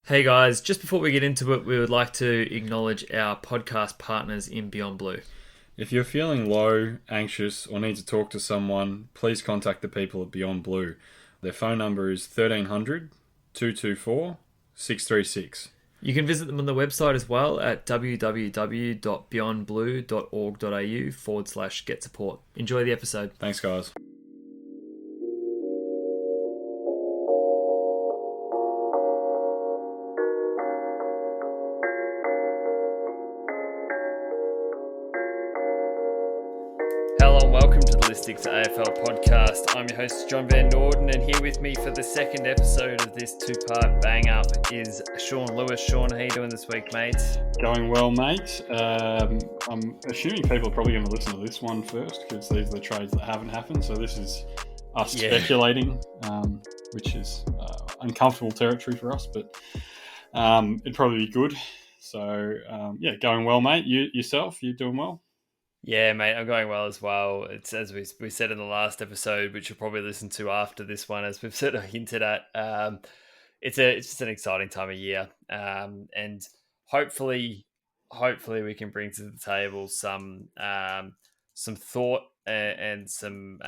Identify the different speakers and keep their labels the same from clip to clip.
Speaker 1: Hey guys, just before we get into it, we would like to acknowledge our podcast partners in Beyond Blue.
Speaker 2: If you're feeling low, anxious, or need to talk to someone, please contact the people at Beyond Blue. Their phone number is 1300 224 636.
Speaker 1: You can visit them on the website as well at www.beyondblue.org.au/get support. Enjoy the episode.
Speaker 2: Thanks, guys.
Speaker 1: Hello and welcome to the Lystics AFL podcast. I'm your host, John Van Norden, and here with me for the second episode of this two-part bang-up is Sean Lewis. Sean, how you doing this week, mate?
Speaker 2: Going well, mate. I'm assuming people are probably going to listen to this one first because these are the trades that haven't happened. So this is us speculating, which is uncomfortable territory for us, but it'd probably be good. So, going well, mate. Yourself, you doing well?
Speaker 1: Yeah, mate, I'm going well as well. It's as we said in the last episode, which you'll probably listen to after this one, as we've sort of hinted at. It's just an exciting time of year, and hopefully we can bring to the table some thought and some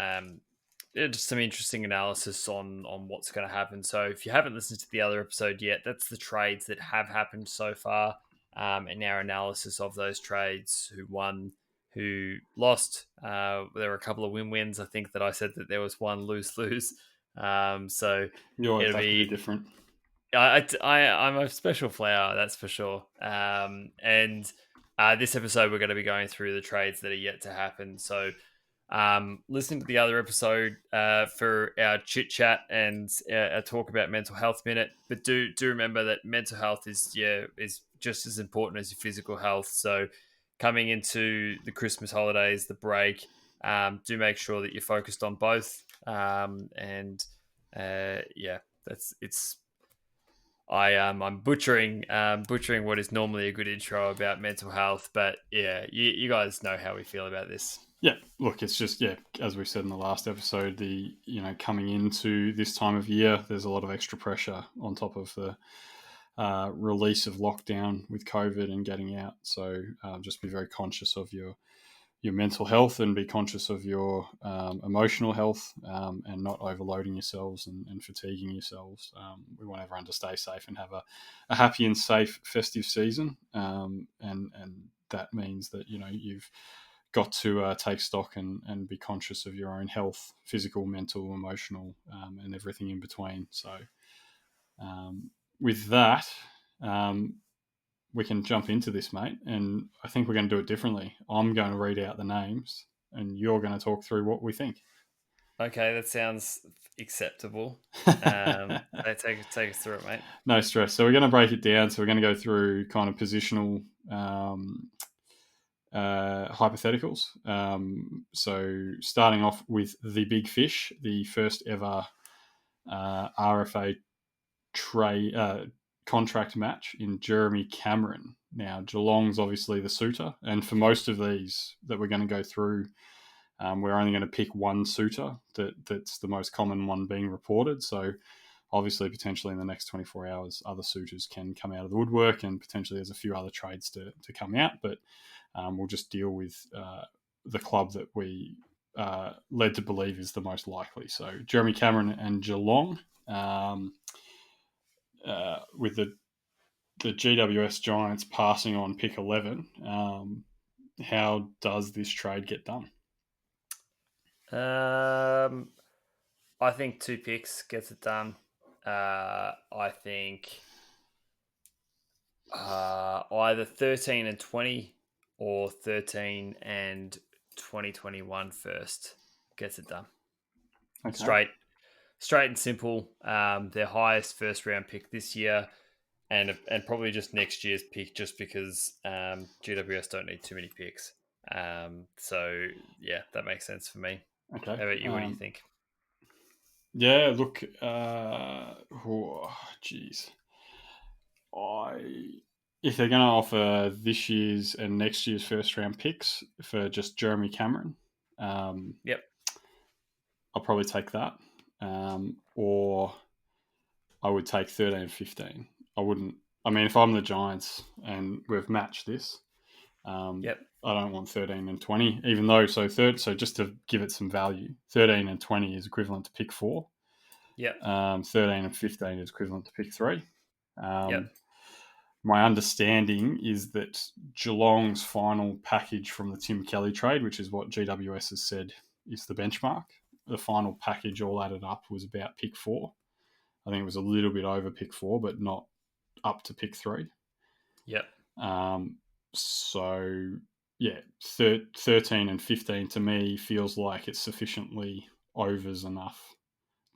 Speaker 1: just some interesting analysis on what's going to happen. So if you haven't listened to the other episode yet, that's the trades that have happened so far, and our analysis of those trades, who won, who lost. There were a couple of win-wins. I think that I said that there was one lose-lose. So
Speaker 2: You always
Speaker 1: it'll
Speaker 2: have to
Speaker 1: be
Speaker 2: be different.
Speaker 1: I'm a special flower, that's for sure. And this episode, we're going to be going through the trades that are yet to happen. So listen to the other episode for our chit-chat and our talk about mental health minute. But do remember that mental health is just as important as your physical health. So coming into the Christmas holidays, the break, do make sure that you're focused on both. I'm butchering what is normally a good intro about mental health, but yeah, you guys know how we feel about this.
Speaker 2: Yeah, look, it's just, as we said in the last episode, coming into this time of year, there's a lot of extra pressure on top of the release of lockdown with COVID and getting out. So just be very conscious of your mental health and be conscious of your emotional health, and not overloading yourselves and fatiguing yourselves. We want everyone to stay safe and have a happy and safe festive season. And that means that, you've got to take stock and be conscious of your own health, physical, mental, emotional, and everything in between. So with that, we can jump into this, mate. And I think we're going to do it differently. I'm going to read out the names and you're going to talk through what we think.
Speaker 1: Okay, that sounds acceptable. Take us through it, mate.
Speaker 2: No stress. So we're going to break it down. So we're going to go through kind of positional hypotheticals. So starting off with the big fish, the first ever RFA contract match in Jeremy Cameron. Now, Geelong's obviously the suitor, and for most of these that we're going to go through, we're only going to pick one suitor that's the most common one being reported. So obviously, potentially in the next 24 hours, other suitors can come out of the woodwork, and potentially there's a few other trades to come out, but we'll just deal with the club that we led to believe is the most likely. So Jeremy Cameron and Geelong, with the GWS Giants passing on pick 11, how does this trade get done?
Speaker 1: I think 2 picks gets it done. I think either 13 and 20 or 13 and 2021 first gets it done. Okay. Straight and simple. Their highest first round pick this year, and probably just next year's pick, just because GWS don't need too many picks. So yeah, that makes sense for me.
Speaker 2: Okay.
Speaker 1: How about you? What do you think?
Speaker 2: Yeah, look, if they're going to offer this year's and next year's first round picks for just Jeremy Cameron,
Speaker 1: yep,
Speaker 2: I'll probably take that. Or I would take 13 and 15. I wouldn't. I mean, if I'm the Giants and we've matched this,
Speaker 1: Yep.
Speaker 2: I don't want 13 and 20, even though so just to give it some value, 13 and 20 is equivalent to pick 4.
Speaker 1: Yep.
Speaker 2: 13 and 15 is equivalent to pick 3.
Speaker 1: Yep.
Speaker 2: My understanding is that Geelong's final package from the Tim Kelly trade, which is what GWS has said is the benchmark, the final package all added up was about pick 4. I think it was a little bit over pick 4, but not up to pick 3.
Speaker 1: Yep.
Speaker 2: So, yeah, 13 and 15 to me feels like it's sufficiently overs enough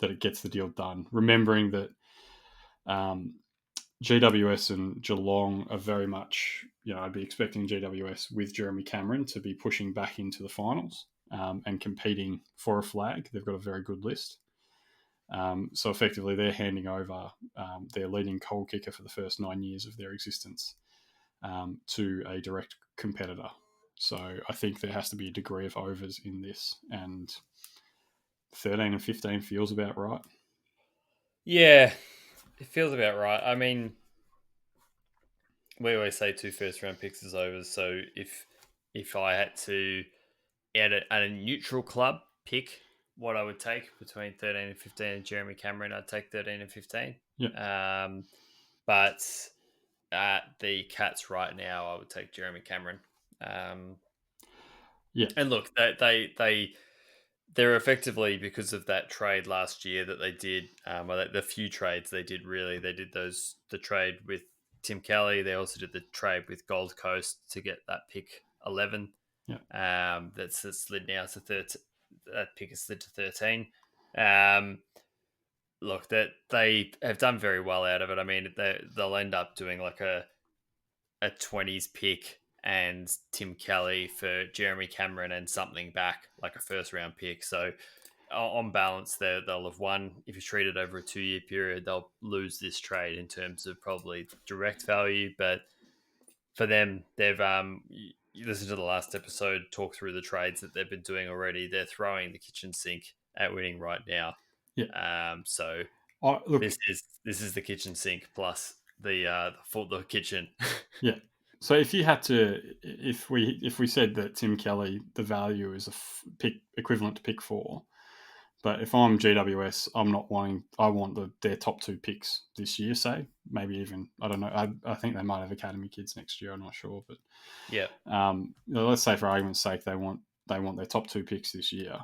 Speaker 2: that it gets the deal done. Remembering that GWS and Geelong are very much, I'd be expecting GWS with Jeremy Cameron to be pushing back into the finals and competing for a flag. They've got a very good list. So effectively, they're handing over their leading goal kicker for the first 9 years of their existence to a direct competitor. So I think there has to be a degree of overs in this, and 13 and 15 feels about right.
Speaker 1: Yeah, it feels about right. I mean, we always say 2 first-round picks is overs. So if I had to at a neutral club pick what I would take between 13 and 15 and Jeremy Cameron, I'd take 13 and 15.
Speaker 2: Yeah.
Speaker 1: But at the Cats right now, I would take Jeremy Cameron.
Speaker 2: Yeah.
Speaker 1: And look, they're effectively, because of that trade last year that they did, the few trades they did, the trade with Tim Kelly. They also did the trade with Gold Coast to get that pick 11.
Speaker 2: Yeah.
Speaker 1: That's slid now to 13. That pick is slid to 13. Look, that they have done very well out of it. I mean, they'll end up doing like a 20s pick and Tim Kelly for Jeremy Cameron and something back, like a first round pick. So on balance, they'll have won. If you treat it over a 2-year period, they'll lose this trade in terms of probably direct value. But for them, they've you listen to the last episode, talk through the trades that they've been doing already. They're throwing the kitchen sink at winning right now.
Speaker 2: Yeah.
Speaker 1: So
Speaker 2: Look,
Speaker 1: this is the kitchen sink plus the kitchen.
Speaker 2: Yeah. So if you had to, if we said that Tim Kelly, the value is pick equivalent to pick 4, but if I'm GWS, I'm not wanting. I want their top 2 picks this year. Say maybe even I don't know. I think they might have academy kids next year. I'm not sure, but
Speaker 1: Yeah.
Speaker 2: Let's say for argument's sake they want their top 2 picks this year.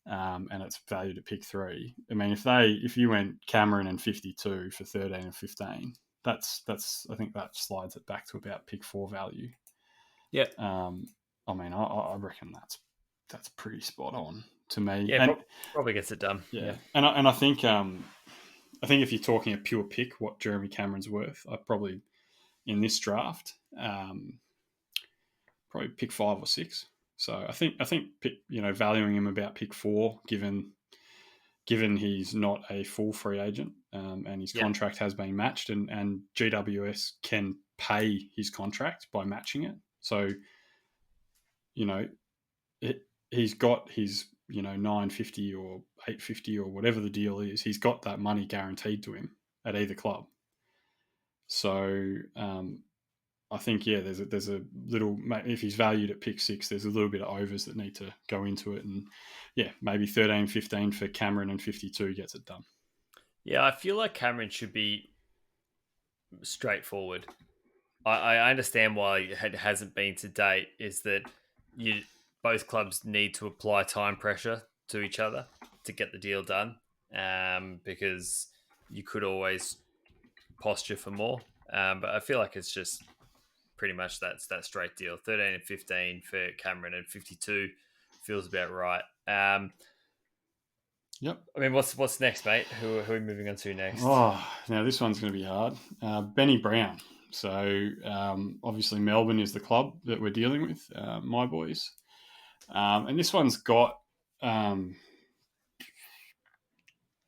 Speaker 2: And it's valued at pick 3. I mean, if you went Cameron and 52 for 13 and 15, that's I think that slides it back to about pick 4 value.
Speaker 1: Yeah.
Speaker 2: I mean, I reckon that's pretty spot on to me.
Speaker 1: Yeah,
Speaker 2: and
Speaker 1: probably gets it done.
Speaker 2: Yeah. And I think if you're talking a pure pick, what Jeremy Cameron's worth, I probably in this draft probably pick 5 or 6. So I think valuing him about pick 4, given he's not a full free agent and his contract has been matched, and GWS can pay his contract by matching it. So, he's got his 950 or 850 or whatever the deal is. He's got that money guaranteed to him at either club. So I think there's a little, if he's valued at pick 6, there's a little bit of overs that need to go into it, and maybe 13, 15 for Cameron and 52 gets it done.
Speaker 1: Yeah, I feel like Cameron should be straightforward. I understand why it hasn't been to date, is that both clubs need to apply time pressure to each other to get the deal done, because you could always posture for more, but I feel like it's just pretty much that's that straight deal. 13 and 15 for Cameron and 52 feels about right.
Speaker 2: Yep.
Speaker 1: I mean, what's next, mate? Who are we moving on to next?
Speaker 2: Oh, now this one's going to be hard. Benny Brown. So obviously Melbourne is the club that we're dealing with, my boys. And this one's got, I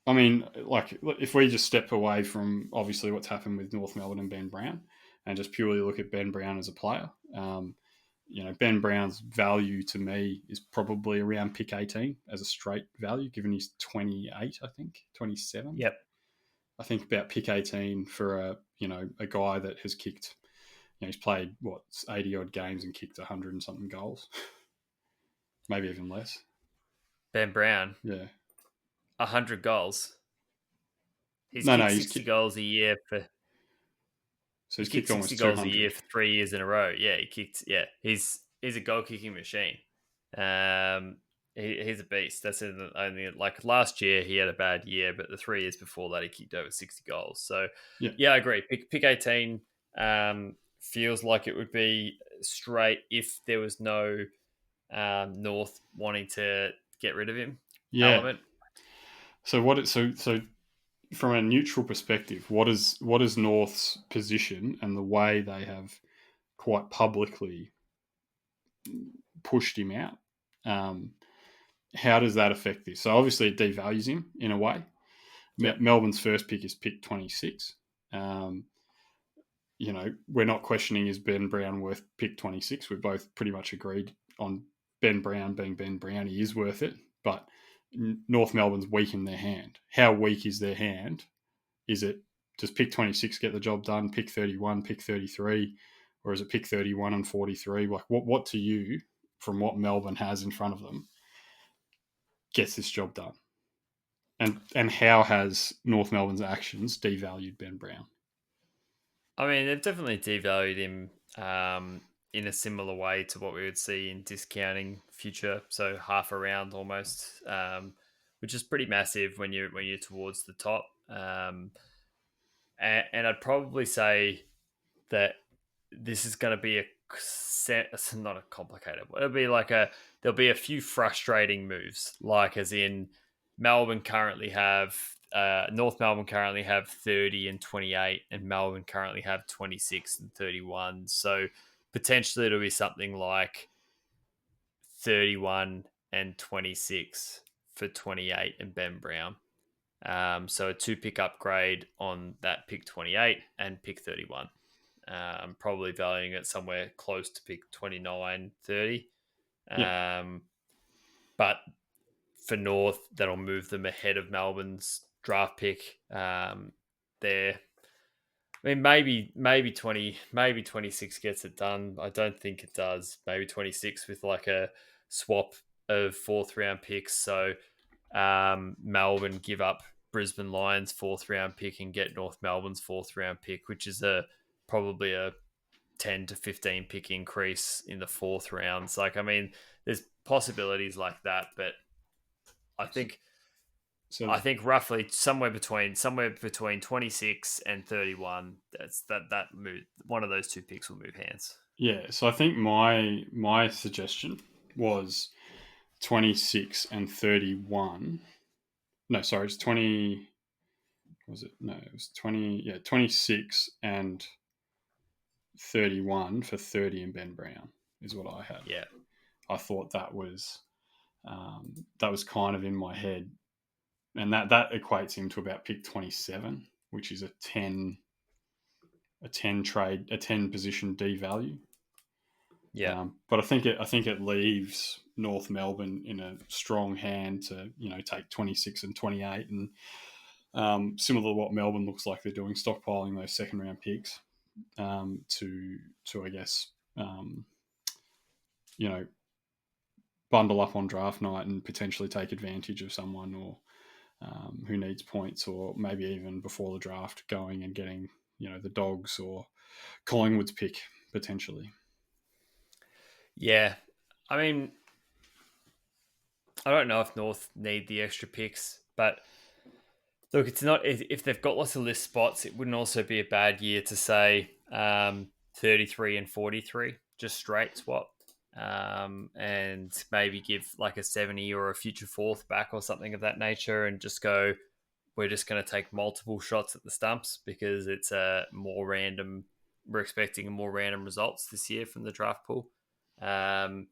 Speaker 2: mean, like if we just step away from obviously what's happened with North Melbourne and Ben Brown and just purely look at Ben Brown as a player, Ben Brown's value to me is probably around pick 18 as a straight value, given he's 28, I think, 27.
Speaker 1: Yep.
Speaker 2: I think about pick 18 for a guy that has kicked, he's played 80 odd games and kicked 100 and something goals, maybe even less.
Speaker 1: Ben Brown,
Speaker 2: Yeah.
Speaker 1: 100 goals. He's
Speaker 2: No,
Speaker 1: kicked
Speaker 2: he's
Speaker 1: 60 goals a year for.
Speaker 2: so
Speaker 1: He
Speaker 2: he's
Speaker 1: kicked
Speaker 2: kicked
Speaker 1: 60
Speaker 2: almost
Speaker 1: goals a year
Speaker 2: 200.
Speaker 1: for 3 years in a row. Yeah, he kicked. Yeah, he's a goal kicking machine. Um, he's a beast. That's only like last year he had a bad year, but the 3 years before that he kicked over 60 goals. So
Speaker 2: Yeah.
Speaker 1: yeah, I agree. Pick 18 feels like it would be straight if there was no North wanting to get rid of him
Speaker 2: Yeah.
Speaker 1: element.
Speaker 2: So from a neutral perspective, what is North's position and the way they have quite publicly pushed him out? How does that affect this? So obviously it devalues him in a way.
Speaker 1: Yep.
Speaker 2: Melbourne's first pick is pick 26. We're not questioning is Ben Brown worth pick 26. We're both pretty much agreed on Ben Brown being Ben Brown. He is worth it, but North Melbourne's weak in their hand. How weak is their hand? Is it, does pick 26 get the job done? Pick 31, pick 33, or is it pick 31 and 43? Like what to you, from what Melbourne has in front of them, gets this job done? And how has North Melbourne's actions devalued Ben Brown?
Speaker 1: I mean, they've definitely devalued him in a similar way to what we would see in discounting future, so half a round almost, which is pretty massive when you're towards the top. And I'd probably say that this is going to be not a complicated. It'll be like there'll be a few frustrating moves, like as in Melbourne currently have North Melbourne currently have 30 and 28, and Melbourne currently have 26 and 31. So potentially it'll be something like 31 and 26 for 28 and Ben Brown. So a 2 pick upgrade on that pick 28 and pick 31. Probably valuing it somewhere close to pick 29, 30.
Speaker 2: Yeah,
Speaker 1: But for North, that'll move them ahead of Melbourne's draft pick. There, I mean, maybe 20, maybe 26 gets it done. I don't think it does. Maybe 26 with like a swap of 4th round picks. So Melbourne give up Brisbane Lions 4th round pick and get North Melbourne's 4th round pick, which is probably a 10 to 15 pick increase in the 4th rounds. Like, I mean, there's possibilities like that, but I think
Speaker 2: so
Speaker 1: I think roughly somewhere between 26 and 31. That move. One of those 2 picks will move hands.
Speaker 2: yeah, so I think my suggestion was 26 and 31. No, sorry, it's 20. Was it? No, it was 20. Yeah, 26 and 31 for 30 and Ben Brown is what I had.
Speaker 1: Yeah.
Speaker 2: I thought that was kind of in my head, and that equates him to about pick 27, which is a 10 trade, a 10 position devalue.
Speaker 1: Yeah.
Speaker 2: But I think it leaves North Melbourne in a strong hand to take 26 and 28, and similar to what Melbourne looks like they're doing, stockpiling those 2nd-round picks to I guess bundle up on draft night and potentially take advantage of someone or who needs points, or maybe even before the draft going and getting the Dogs or Collingwood's pick potentially.
Speaker 1: Yeah. I mean, I don't know if North need the extra picks, but look, it's not, if they've got lots of list spots, it wouldn't also be a bad year to say 33 and 43, just straight swap, and maybe give like a 70 or a future 4th back or something of that nature, and just go, we're just going to take multiple shots at the stumps because it's a more random. We're expecting more random results this year from the draft pool. But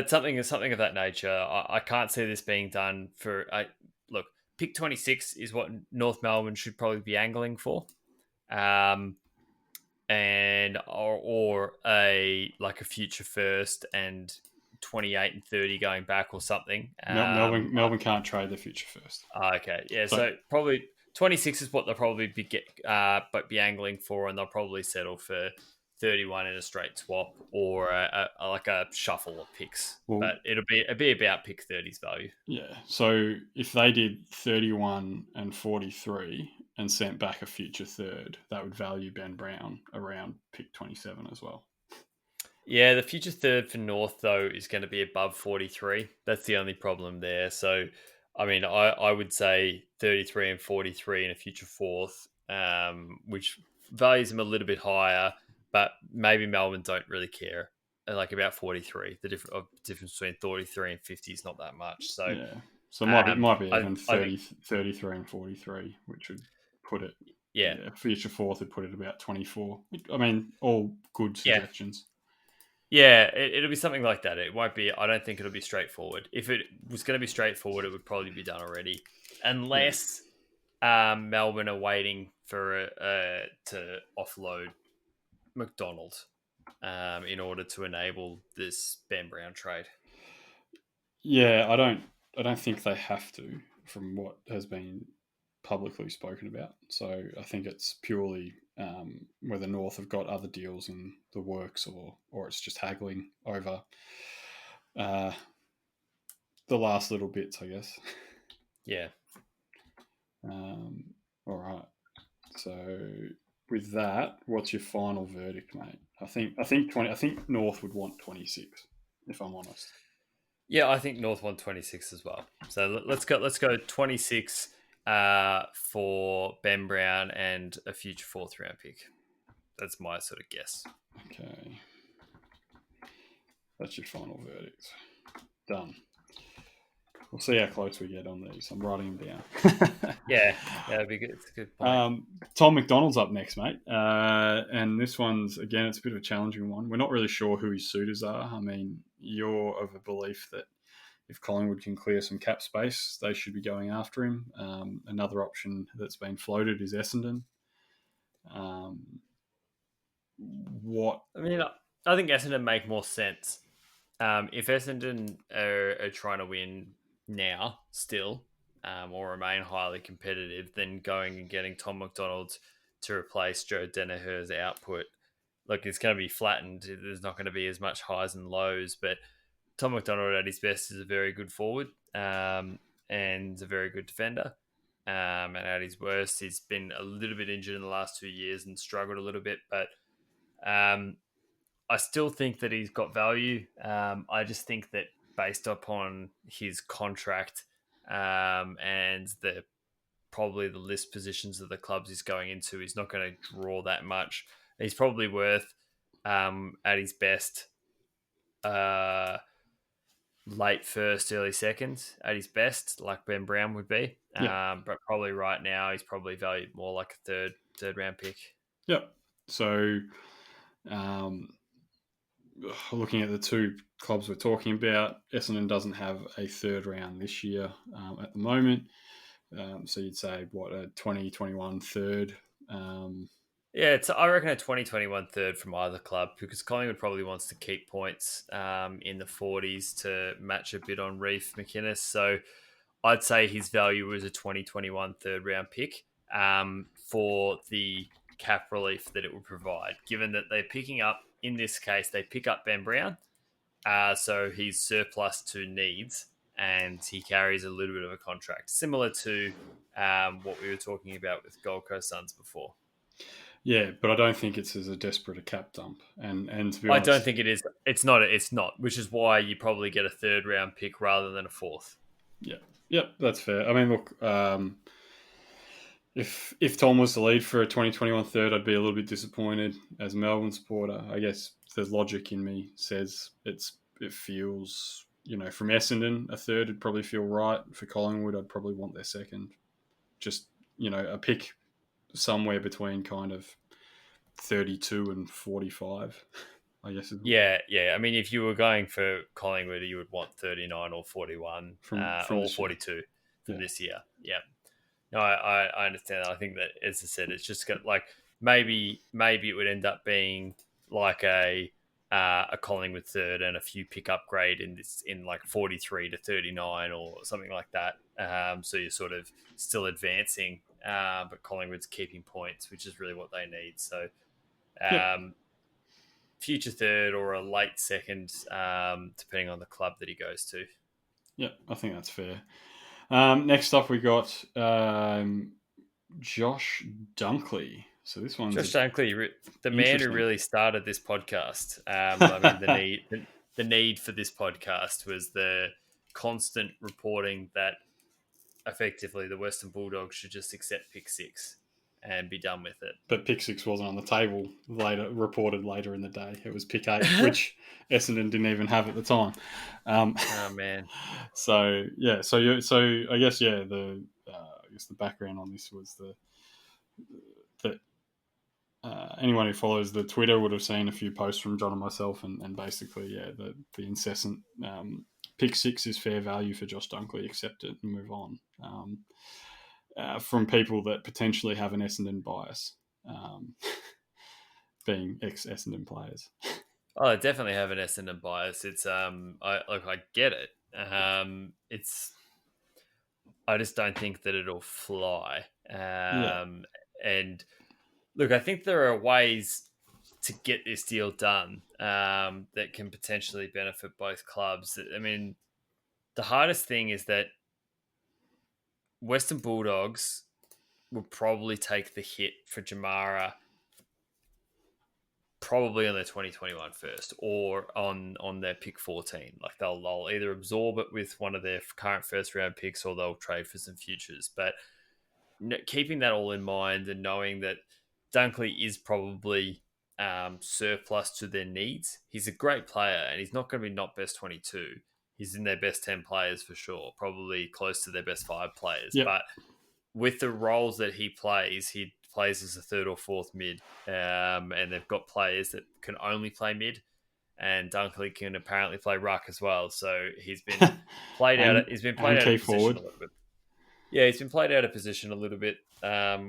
Speaker 1: something of that nature, I can't see this being done for. Look, pick 26 is what North Melbourne should probably be angling for, and or a like a future first and 28 and 30 going back or something.
Speaker 2: Melbourne can't trade the future first.
Speaker 1: Okay, yeah.
Speaker 2: So
Speaker 1: So probably 26 is what they'll probably be angling for, and they'll probably settle for 31 in a straight swap or like a shuffle of picks.
Speaker 2: Well,
Speaker 1: But it'd be about pick 30's value.
Speaker 2: yeah. So if they did 31 and 43 and sent back a future third, that would value Ben Brown around pick 27 as well.
Speaker 1: Yeah, the future third for North, though, is going to be above 43. That's the only problem there. So, I mean, I would say 33 and 43 in a future fourth, which values them a little bit higher, but maybe Melbourne don't really care. Like about 43. Difference between 33 and 50 is not that much. So,
Speaker 2: Yeah. So it might be even
Speaker 1: I think,
Speaker 2: 33 and 43, which would put it,
Speaker 1: yeah,
Speaker 2: yeah, future fourth would put it about 24. I mean, all good
Speaker 1: yeah.
Speaker 2: suggestions.
Speaker 1: Yeah, it'll be something like that. It won't be. I don't think it'll be straightforward. If it was going to be straightforward, it would probably be done already,
Speaker 2: Yeah.
Speaker 1: unless Melbourne are waiting for to offload McDonald in order to enable this Ben Brown trade.
Speaker 2: Yeah, I don't think they have to, from what has been publicly spoken about. So I think it's purely whether North have got other deals in the works, or it's just haggling over uh, the last little bits, I guess.
Speaker 1: Yeah,
Speaker 2: All right. So with that, what's your final verdict, mate? I think 20. I think North would want 26, if I'm honest.
Speaker 1: yeah. I think North won 26 as well. So let's go. Let's go 26 for Ben Brown and a future fourth round pick. That's my sort of guess.
Speaker 2: Okay. That's your final verdict. Done. We'll see how close we get on these. I'm writing them down.
Speaker 1: Yeah, that'd be good. It's a good point.
Speaker 2: Tom McDonald's up next, mate. And this one's, again, it's a bit of a challenging one. We're not really sure who his suitors are. I mean, you're of a belief that if Collingwood can clear some cap space, they should be going after him. Another option that's been floated is Essendon. What?
Speaker 1: I mean, I think Essendon make more sense. If Essendon are trying to win now, still, or remain highly competitive, then going and getting Tom McDonald to replace Joe Danaher's output, look, it's going to be flattened. There's not going to be as much highs and lows, but Tom McDonald at his best is a very good forward and a very good defender. And at his worst, he's been a little bit injured in the last 2 years and struggled a little bit, but I still think that he's got value. I just think that based upon his contract and probably the list positions of the clubs he's going into, he's not going to draw that much. He's probably worth at his best late first, early second at his best, like Ben Brown would be.
Speaker 2: Yeah.
Speaker 1: But probably right now he's probably valued more like a third round pick.
Speaker 2: Yep. So, looking at the two clubs we're talking about, Essendon doesn't have a third round this year at the moment. So you'd say, what, a 2021 third?
Speaker 1: Yeah, I reckon a 2021 third from either club because Collingwood probably wants to keep points in the 40s to match a bit on Reef McInnes. So I'd say his value is a 2021 third round pick for the cap relief that it would provide, given that they're picking up, in this case, they pick up Ben Brown. So he's surplus to needs and he carries a little bit of a contract, similar to what we were talking about with Gold Coast Suns before.
Speaker 2: Yeah, but I don't think it's as a desperate a cap dump. And to be honest,
Speaker 1: I don't think it is. It's not. It's not. Which is why you probably get a third round pick rather than a fourth.
Speaker 2: Yeah, yep, that's fair. I mean, look, if Tom was the lead for a 2021 third, I'd be a little bit disappointed as a Melbourne supporter. I guess the logic in me says it feels, from Essendon, a third would probably feel right. For Collingwood, I'd probably want their second. Just, a pick somewhere between kind of 32 and 45, I guess.
Speaker 1: Yeah. I mean, if you were going for Collingwood, you would want 39 or 41
Speaker 2: from
Speaker 1: or 42 from this year. Yeah. No, I understand that. I think that, as I said, it's just got maybe it would end up being like a Collingwood third and a few pick upgrade in like 43 to 39 or something like that. So you're sort of still advancing but Collingwood's keeping points, which is really what they need. So
Speaker 2: Yep.
Speaker 1: future third or a late second, depending on the club that he goes to.
Speaker 2: Yep, I think that's fair. Next up, we got Josh Dunkley. So this one's
Speaker 1: Josh Dunkley, the man who
Speaker 2: interesting.
Speaker 1: really started this podcast. I mean, the need for this podcast was the constant reporting that effectively the Western Bulldogs should just accept pick six and be done with it.
Speaker 2: But pick six wasn't on the table reported later in the day. It was pick eight, which Essendon didn't even have at the time.
Speaker 1: Oh man.
Speaker 2: So yeah, so I guess the background on this was that anyone who follows the Twitter would have seen a few posts from John and myself, and basically the incessant pick six is fair value for Josh Dunkley, accept it and move on. From people that potentially have an Essendon bias, being ex-Essendon players.
Speaker 1: Oh, I definitely have an Essendon bias. It's I get it. I just don't think that it'll fly.
Speaker 2: Yeah,
Speaker 1: And look, I think there are ways to get this deal done that can potentially benefit both clubs. I mean, the hardest thing is that Western Bulldogs will probably take the hit for Jamara probably on their 2021 first or on their pick 14. Like they'll either absorb it with one of their current first round picks or they'll trade for some futures. But keeping that all in mind and knowing that Dunkley is probably surplus to their needs, he's a great player and he's not going to be not best 22. He's in their best 10 players for sure, probably close to their best 5 players.
Speaker 2: yep.
Speaker 1: But with the roles that he plays as a third or fourth mid, and they've got players that can only play mid, and Dunkley can apparently play ruck as well. So he's been played out. He's been played
Speaker 2: and
Speaker 1: out of
Speaker 2: key
Speaker 1: position
Speaker 2: forward.
Speaker 1: a little bit. Yeah, he's been played out of position a little bit,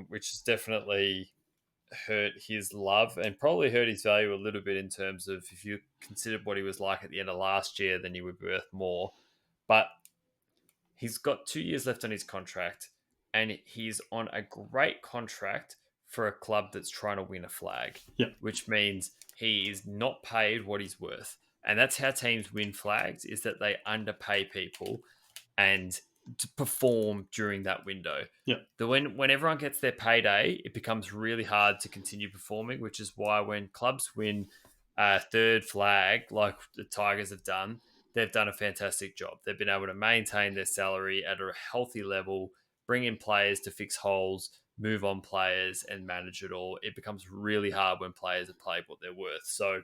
Speaker 1: which has definitely hurt his love and probably hurt his value a little bit in terms of if you considered what he was like at the end of last year, then he would be worth more. But he's got 2 years left on his contract, and he's on a great contract for a club that's trying to win a flag,
Speaker 2: Yep.
Speaker 1: which means he is not paid what he's worth. And that's how teams win flags, is that they underpay people and to perform during that window.
Speaker 2: Yep.
Speaker 1: When everyone gets their payday, it becomes really hard to continue performing, which is why when clubs win a third flag, like the Tigers have done, they've done a fantastic job. They've been able to maintain their salary at a healthy level, bring in players to fix holes, move on players, and manage it all. It becomes really hard when players have played what they're worth. So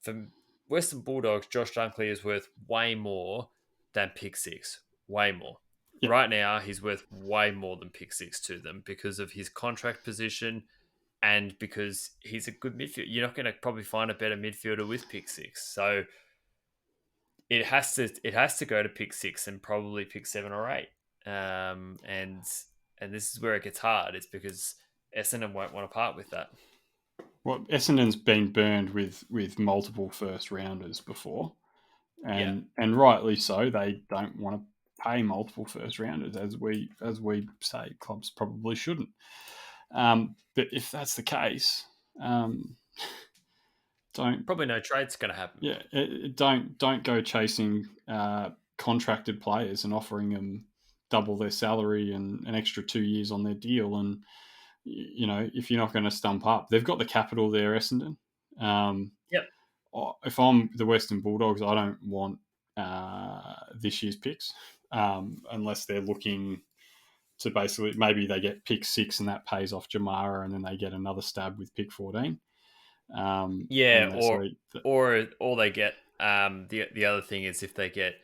Speaker 1: for Western Bulldogs, Josh Dunkley is worth way more than pick six. Way more.
Speaker 2: Yep.
Speaker 1: Right now, he's worth way more than pick six to them because of his contract position and because he's a good midfielder. You're not going to probably find a better midfielder with pick six. So it has to go to pick six and probably pick 7 or 8. And this is where it gets hard. It's because Essendon won't want to part with that.
Speaker 2: Well, Essendon's been burned with multiple first rounders before, and rightly so. They don't want to pay multiple first rounders, as we say, clubs probably shouldn't. But if that's the case, don't
Speaker 1: probably no trade's going to happen.
Speaker 2: Yeah, don't go chasing contracted players and offering them double their salary and an extra 2 years on their deal. And if you're not going to stump up, they've got the capital there, Essendon.
Speaker 1: Yep.
Speaker 2: If I'm the Western Bulldogs, I don't want this year's picks unless they're looking to basically maybe they get pick 6 and that pays off Jamara, and then they get another stab with pick 14.
Speaker 1: Or they get the other thing is if they get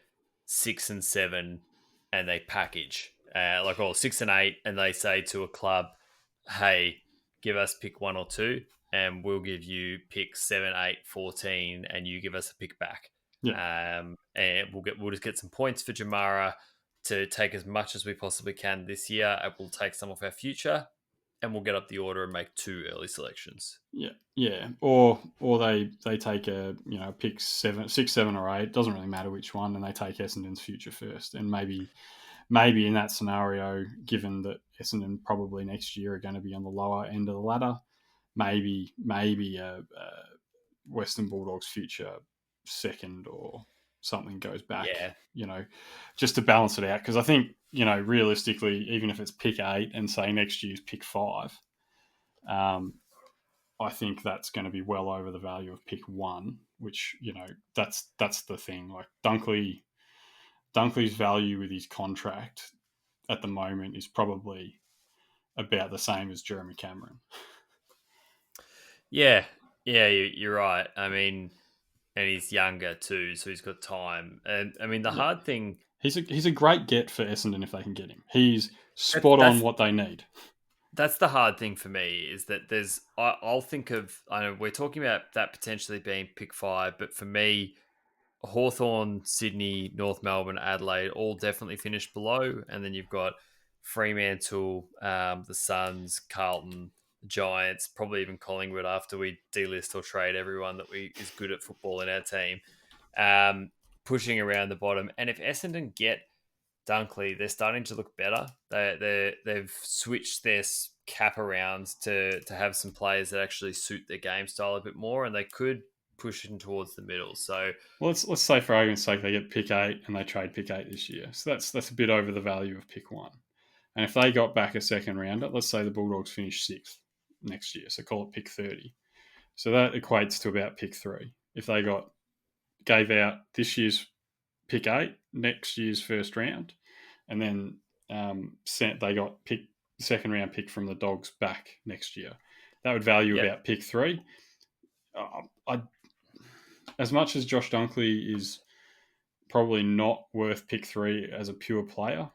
Speaker 1: 6 and 7 and they package 6 and 8 and they say to a club, hey, give us pick 1 or 2 and we'll give you pick 7, 8, 14 and you give us a pick back.
Speaker 2: Yeah.
Speaker 1: And we'll just get some points for Jamara to take as much as we possibly can this year. And we'll take some of our future and we'll get up the order and make 2 early selections.
Speaker 2: Yeah. Or they take a pick 6, 7, or 8. Doesn't really matter which one, and they take Essendon's future first, and maybe maybe in that scenario, given that Essendon probably next year are going to be on the lower end of the ladder, maybe a Western Bulldogs future second or something goes back,
Speaker 1: Yeah.
Speaker 2: just to balance it out. Because I think, realistically, even if it's pick 8 and say next year's pick 5, um, I think that's going to be well over the value of pick 1, which, that's the thing. Like Dunkley's value with his contract at the moment is probably about the same as Jeremy Cameron.
Speaker 1: Yeah. Yeah, you're right. I mean, and he's younger too, so he's got time. And I mean, the
Speaker 2: Yeah.
Speaker 1: hard thing
Speaker 2: He's a great get for Essendon if they can get him. He's
Speaker 1: that's
Speaker 2: spot on
Speaker 1: that's
Speaker 2: what they need.
Speaker 1: that's the hard thing for me is that I'll think of, I know we're talking about that potentially being pick 5, but for me, Hawthorn, Sydney, North Melbourne, Adelaide all definitely finished below, and then you've got Fremantle, the Suns, Carlton, Giants, probably even Collingwood after we delist or trade everyone that we is good at football in our team, um, pushing around the bottom. And if Essendon get Dunkley, they're starting to look better. They've switched their cap around to have some players that actually suit their game style a bit more, and they could push in towards the middle. So
Speaker 2: Well, let's say for argument's sake they get pick 8 and they trade pick 8 this year. So that's a bit over the value of pick 1. And if they got back a second rounder, let's say the Bulldogs finish 6th next year, so call it pick 30. So that equates to about pick 3. If they gave out this year's pick 8, next year's first round, and then they got second round pick from the Dogs back next year, that would value
Speaker 1: yep,
Speaker 2: about pick 3. I As much as Josh Dunkley is probably not worth pick 3 as a pure player,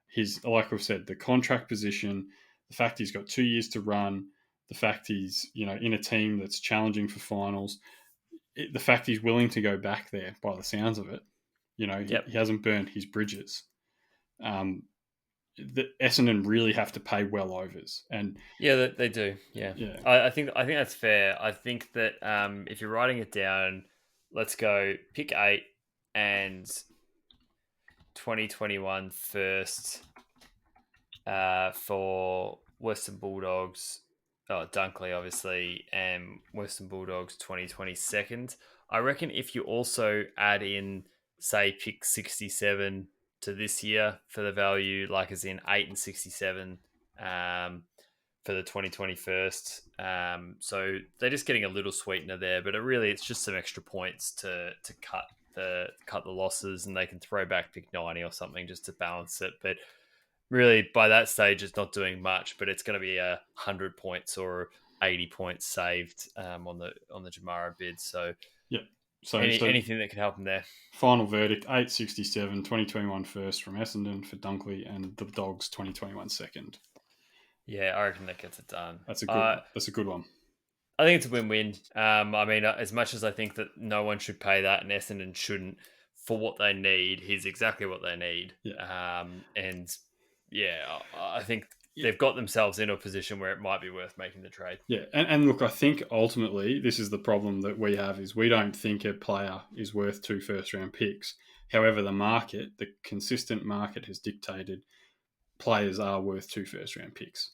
Speaker 2: his, like we've said, the contract position, the fact he's got 2 years to run, the fact he's in a team that's challenging for finals, the fact he's willing to go back there by the sounds of it,
Speaker 1: yep.
Speaker 2: he hasn't burnt his bridges. The Essendon really have to pay well overs, and
Speaker 1: Yeah, they do. Yeah,
Speaker 2: yeah,
Speaker 1: I think that's fair. I think that if you're writing it down, let's go pick 8 and 2021 first for Western Bulldogs. Oh, Dunkley, obviously, and Western Bulldogs 2020 second. I reckon if you also add in, say, pick 67 to this year for the value, like as in 8 and 67 for the 2021st. So they're just getting a little sweetener there, but it's just some extra points to cut the losses, and they can throw back pick 90 or something just to balance it. But really, by that stage, it's not doing much, but it's going to be 100 points or 80 points saved on the Jamara bid. So
Speaker 2: yeah. So
Speaker 1: anything that can help them there.
Speaker 2: final verdict: 867, 2021 first from Essendon for Dunkley, and the Dogs 2021 second.
Speaker 1: Yeah, I reckon that gets it done.
Speaker 2: That's a good. That's a good one.
Speaker 1: I think it's a win-win. I mean, as much as I think that no one should pay that and Essendon shouldn't, for what they need, he's exactly what they need.
Speaker 2: Yeah.
Speaker 1: And yeah, I think they've got themselves in a position where it might be worth making the trade.
Speaker 2: Yeah, and look, I think ultimately this is the problem that we have is we don't think a player is worth 2 first-round picks. However, the consistent market has dictated players are worth 2 first-round picks.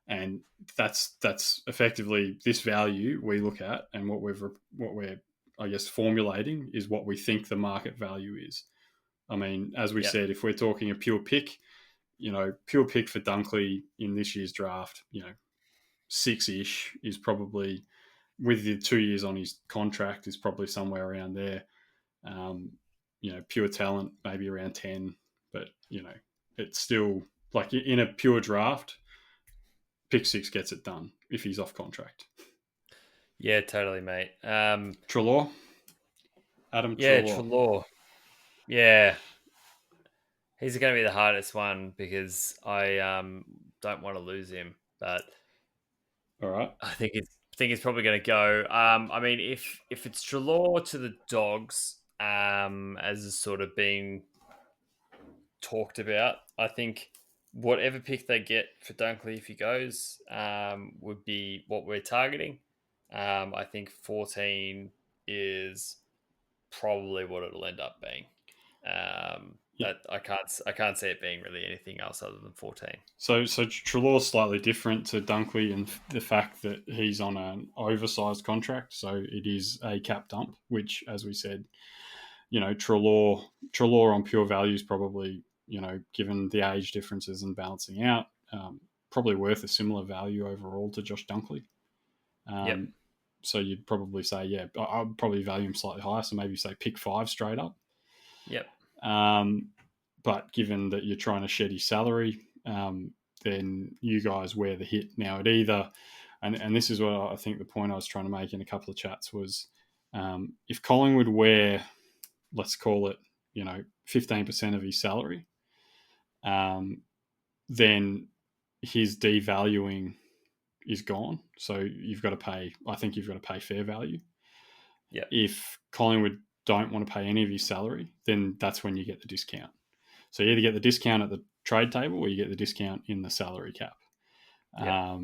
Speaker 2: And that's effectively this value we look at, and what we're I guess formulating is what we think the market value is. I mean, as we said, if we're talking a pure pick, pure pick for Dunkley in this year's draft, 6-ish is probably, with the 2 years on his contract, is probably somewhere around there. Pure talent maybe around 10, but it's still like in a pure draft, pick 6 gets it done if he's off contract.
Speaker 1: Yeah, totally, mate.
Speaker 2: Treloar, Adam
Speaker 1: Yeah,
Speaker 2: Treloar.
Speaker 1: Treloar. Yeah, he's going to be the hardest one because I don't want to lose him, but
Speaker 2: All right.
Speaker 1: I think he's probably going to go. I mean, if it's Treloar to the Dogs, as is sort of being talked about, I think whatever pick they get for Dunkley if he goes would be what we're targeting. I think 14 is probably what it'll end up being.
Speaker 2: Yeah.
Speaker 1: That I can't see it being really anything else other than 14.
Speaker 2: So Treloar's slightly different to Dunkley in the fact that he's on an oversized contract, so it is a cap dump, which, as we said, Treloar on pure value is probably, given the age differences and balancing out, probably worth a similar value overall to Josh Dunkley.
Speaker 1: Yep.
Speaker 2: So you'd probably say, yeah, I'd probably value him slightly higher. So maybe say pick 5 straight up.
Speaker 1: Yep.
Speaker 2: But given that you're trying to shed his salary, then you guys wear the hit. Now, it either, and this is what I think the point I was trying to make in a couple of chats was, if Collingwood wear, let's call it, 15% of his salary, then his devaluing is gone. So you've got to pay, I think you've got to pay fair value.
Speaker 1: Yep.
Speaker 2: If Collingwood don't want to pay any of his salary, then that's when you get the discount. So you either get the discount at the trade table or you get the discount in the salary cap.
Speaker 1: Yep.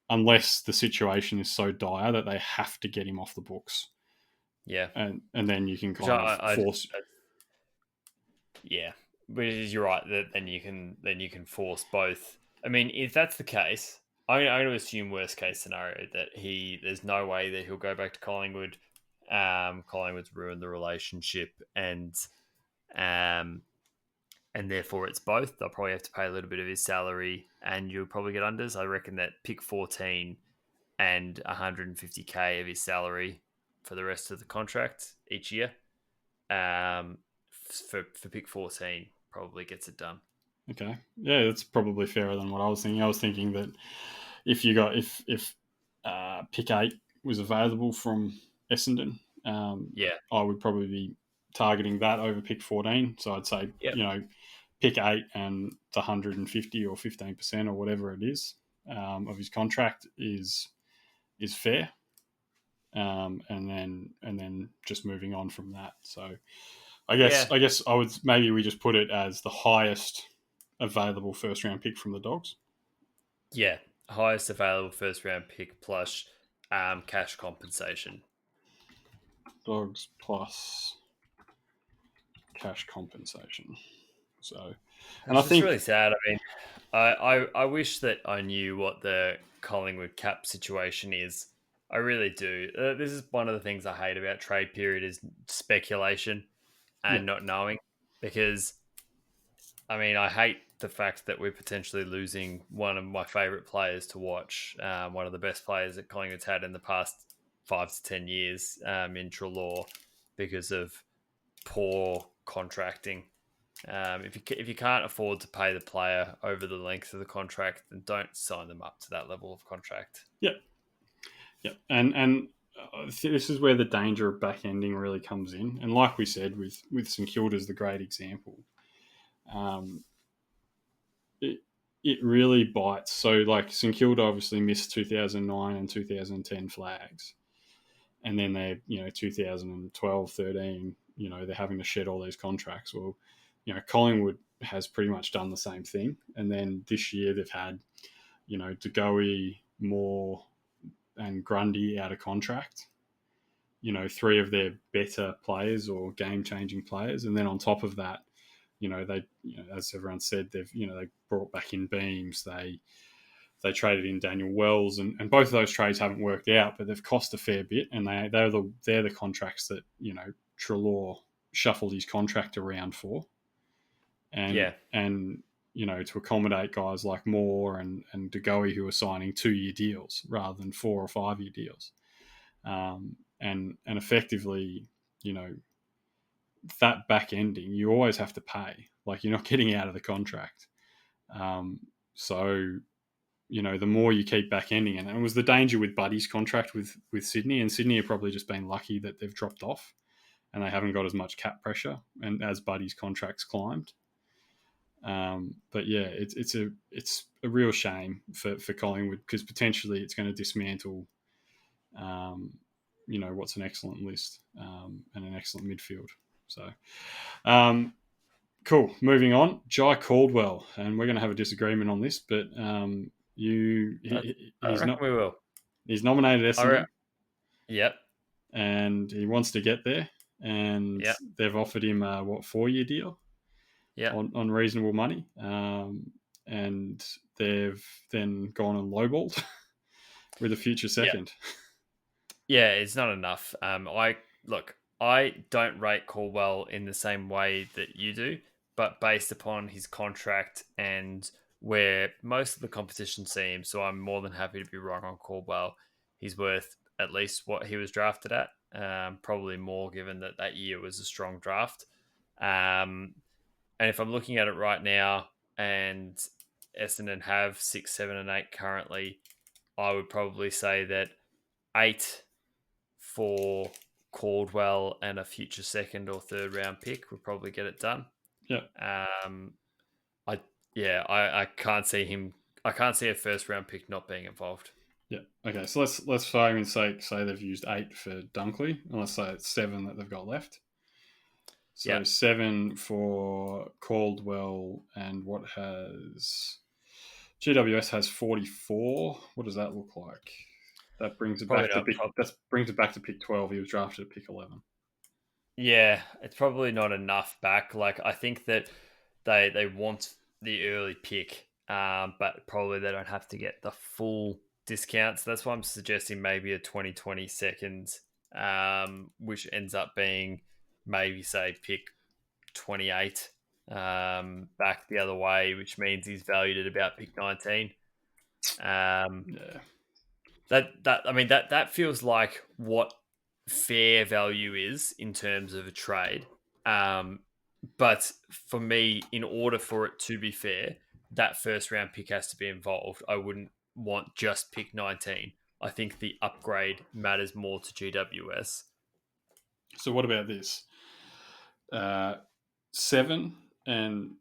Speaker 2: Unless the situation is so dire that they have to get him off the books.
Speaker 1: Yeah.
Speaker 2: And then you can
Speaker 1: Which
Speaker 2: kind of force.
Speaker 1: yeah. But you're right that then you can force both. I mean, if that's the case, I'm going to assume worst case scenario that there's no way that he'll go back to Collingwood. Collingwood's ruined the relationship, um, and therefore it's both. They'll probably have to pay a little bit of his salary, and you'll probably get unders. I reckon that pick 14 and 150k of his salary for the rest of the contract each year. For pick 14 probably gets it done.
Speaker 2: Okay, yeah, that's probably fairer than what I was thinking. I was thinking that if pick 8 was available from Essendon,
Speaker 1: Yeah.
Speaker 2: I would probably be targeting that over pick 14. So I'd say,
Speaker 1: Yep.
Speaker 2: Pick 8 and the 150 or 15% or whatever it is of his contract is fair. And then just moving on from that. So I
Speaker 1: Yeah.
Speaker 2: guess I would, maybe we just put it as the highest available first round pick from the Dogs.
Speaker 1: Yeah. Highest available first round pick plus cash compensation.
Speaker 2: Dogs plus cash compensation. So, and I
Speaker 1: It's just
Speaker 2: think,
Speaker 1: really sad. I mean, I wish that I knew what the Collingwood cap situation is. I really do. This is one of the things I hate about trade period is speculation
Speaker 2: yeah,
Speaker 1: and not knowing. Because I mean, I hate the fact that we're potentially losing one of my favourite players to watch, one of the best players that Collingwood's had in the past 5 to 10 years in Treloar because of poor contracting. If you can't afford to pay the player over the length of the contract, then don't sign them up to that level of contract.
Speaker 2: yeah, yeah, and this is where the danger of back ending really comes in. And like we said, with St Kilda's the great example. Um, it it really bites. So like St Kilda obviously missed 2009 and 2010 flags, and then they 2012, 13, they're having to shed all these contracts. Well, Collingwood has pretty much done the same thing, and then this year they've had DeGoey, Moore, and Grundy out of contract. Three of their better players or game changing players, and then on top of that, they as everyone said, they brought back in Beams, they traded in Daniel Wells, and both of those trades haven't worked out, but they've cost a fair bit, and they're the contracts that Treloar shuffled his contract around for, and
Speaker 1: Yeah,
Speaker 2: to accommodate guys like Moore and DeGoey who are signing 2-year deals rather than 4 or 5-year deals, and effectively, that back ending you always have to pay, like you're not getting out of the contract, so the more you keep back ending it. And it was the danger with Buddy's contract with Sydney, and Sydney have probably just been lucky that they've dropped off and they haven't got as much cap pressure, and as Buddy's contracts climbed. But yeah, it's a real shame for Collingwood, because potentially it's going to dismantle, what's an excellent list, and an excellent midfield. So, cool. Moving on, Jai Caldwell, and we're going to have a disagreement on this, but
Speaker 1: I
Speaker 2: he's
Speaker 1: reckon
Speaker 2: not
Speaker 1: we will.
Speaker 2: he's nominated Essendon,
Speaker 1: Yep,
Speaker 2: and he wants to get there, and
Speaker 1: yep.
Speaker 2: they've offered him a 4-year deal.
Speaker 1: Yeah.
Speaker 2: on reasonable money, and they've then gone and lowballed with a future
Speaker 1: Yeah.
Speaker 2: second.
Speaker 1: Yeah, it's not enough. I don't rate Caldwell in the same way that you do, but based upon his contract and where most of the competition seems, so I'm more than happy to be wrong on Caldwell. He's worth at least what he was drafted at, probably more given that that year was a strong draft. Um, and if I'm looking at it right now, and Essendon have 6, 7, and 8 currently, I would probably say that 8 for Caldwell and a future second or third round pick would probably get it done.
Speaker 2: Yeah,
Speaker 1: Um, I I can't see him. I can't see a first round pick not being involved.
Speaker 2: yeah. Okay, so let's for argument's sake say they've used 8 for Dunkley, and let's say it's 7 that they've got left.
Speaker 1: Yeah,
Speaker 2: So 7 for Caldwell, and what has GWS has 44. What does that look like? That brings it
Speaker 1: probably
Speaker 2: back to
Speaker 1: not.
Speaker 2: pick. That brings it back to pick 12. He was drafted at pick 11.
Speaker 1: Yeah, it's probably not enough back. Like I think that they want the early pick, but probably they don't have to get the full discount. So that's why I'm suggesting maybe a 2020 second, which ends up being maybe say pick 28 back the other way, which means he's valued at about pick 19. Um,
Speaker 2: Yeah,
Speaker 1: that feels like what fair value is in terms of a trade. Um, but for me, in order for it to be fair, that first round pick has to be involved. I wouldn't want just pick 19. I think the upgrade matters more to GWS.
Speaker 2: so what about this? 7 and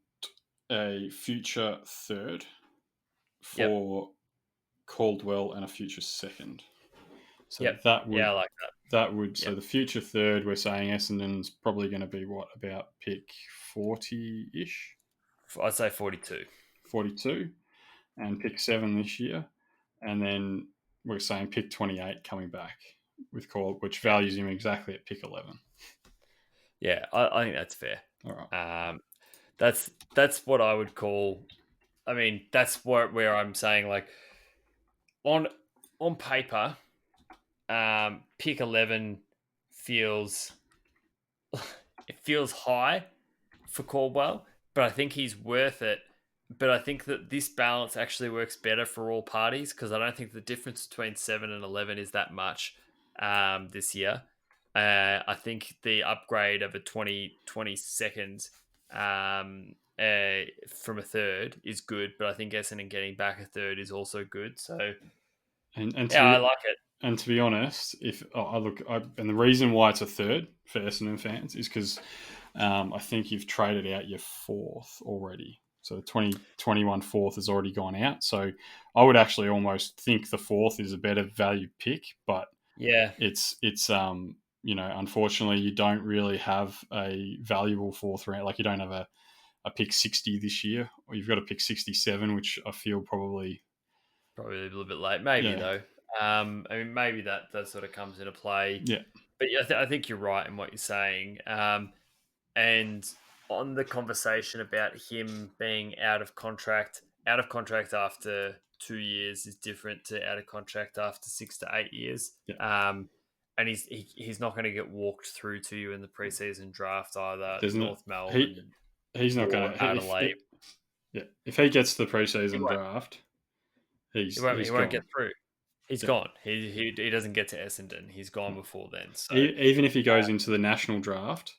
Speaker 2: a future third
Speaker 1: Yep.
Speaker 2: for Caldwell and a future second. So
Speaker 1: Yep. Yeah, I like that.
Speaker 2: so
Speaker 1: Yep.
Speaker 2: the future third, we're saying Essendon's probably going to be what, about pick 40 ish,
Speaker 1: I'd say 42.
Speaker 2: 42, and pick 7 this year, and then we're saying pick 28 coming back with Call, which
Speaker 1: Yeah.
Speaker 2: values him exactly at pick 11.
Speaker 1: Yeah, I think that's fair.
Speaker 2: All right.
Speaker 1: That's what I would call. I mean, that's where I'm saying like on on paper, pick 11 feels it feels high for Caldwell, but I think he's worth it. But I think that this balance actually works better for all parties because I don't think the difference between 7 and 11 is that much this year. I think the upgrade of a 20 seconds from a third is good, but I think Essendon getting back a third is also good. So,
Speaker 2: And
Speaker 1: yeah, I like it.
Speaker 2: to be honest, if I look, and the reason why it's a third for Essendon fans is because I think you've traded out your fourth already. So the 2021 fourth has already gone out. So I would actually almost think the fourth is a better value pick, but
Speaker 1: Yeah,
Speaker 2: it's unfortunately you don't really have a valuable fourth round. Like you don't have a pick 60 this year, or you've got a pick 67, which I feel probably,
Speaker 1: probably a little bit late. Maybe,
Speaker 2: yeah,
Speaker 1: though. I mean, maybe that sort of comes into play.
Speaker 2: yeah,
Speaker 1: But yeah, I think you're right in what you're saying. And on the conversation about him being out of contract after 2 years is different to out of contract after 6 to 8 years.
Speaker 2: yeah.
Speaker 1: And he's not going to get walked through to you in the preseason draft either.
Speaker 2: There's no
Speaker 1: North
Speaker 2: he
Speaker 1: Melbourne
Speaker 2: he's not
Speaker 1: or
Speaker 2: going to
Speaker 1: Adelaide.
Speaker 2: if he gets to the
Speaker 1: He
Speaker 2: preseason
Speaker 1: won't.
Speaker 2: draft,
Speaker 1: He
Speaker 2: he's
Speaker 1: won't. He
Speaker 2: he's
Speaker 1: won't get
Speaker 2: gone.
Speaker 1: through. He's
Speaker 2: Yeah.
Speaker 1: gone. He doesn't get to Essendon. He's gone before then. So
Speaker 2: Even if he goes into the national draft,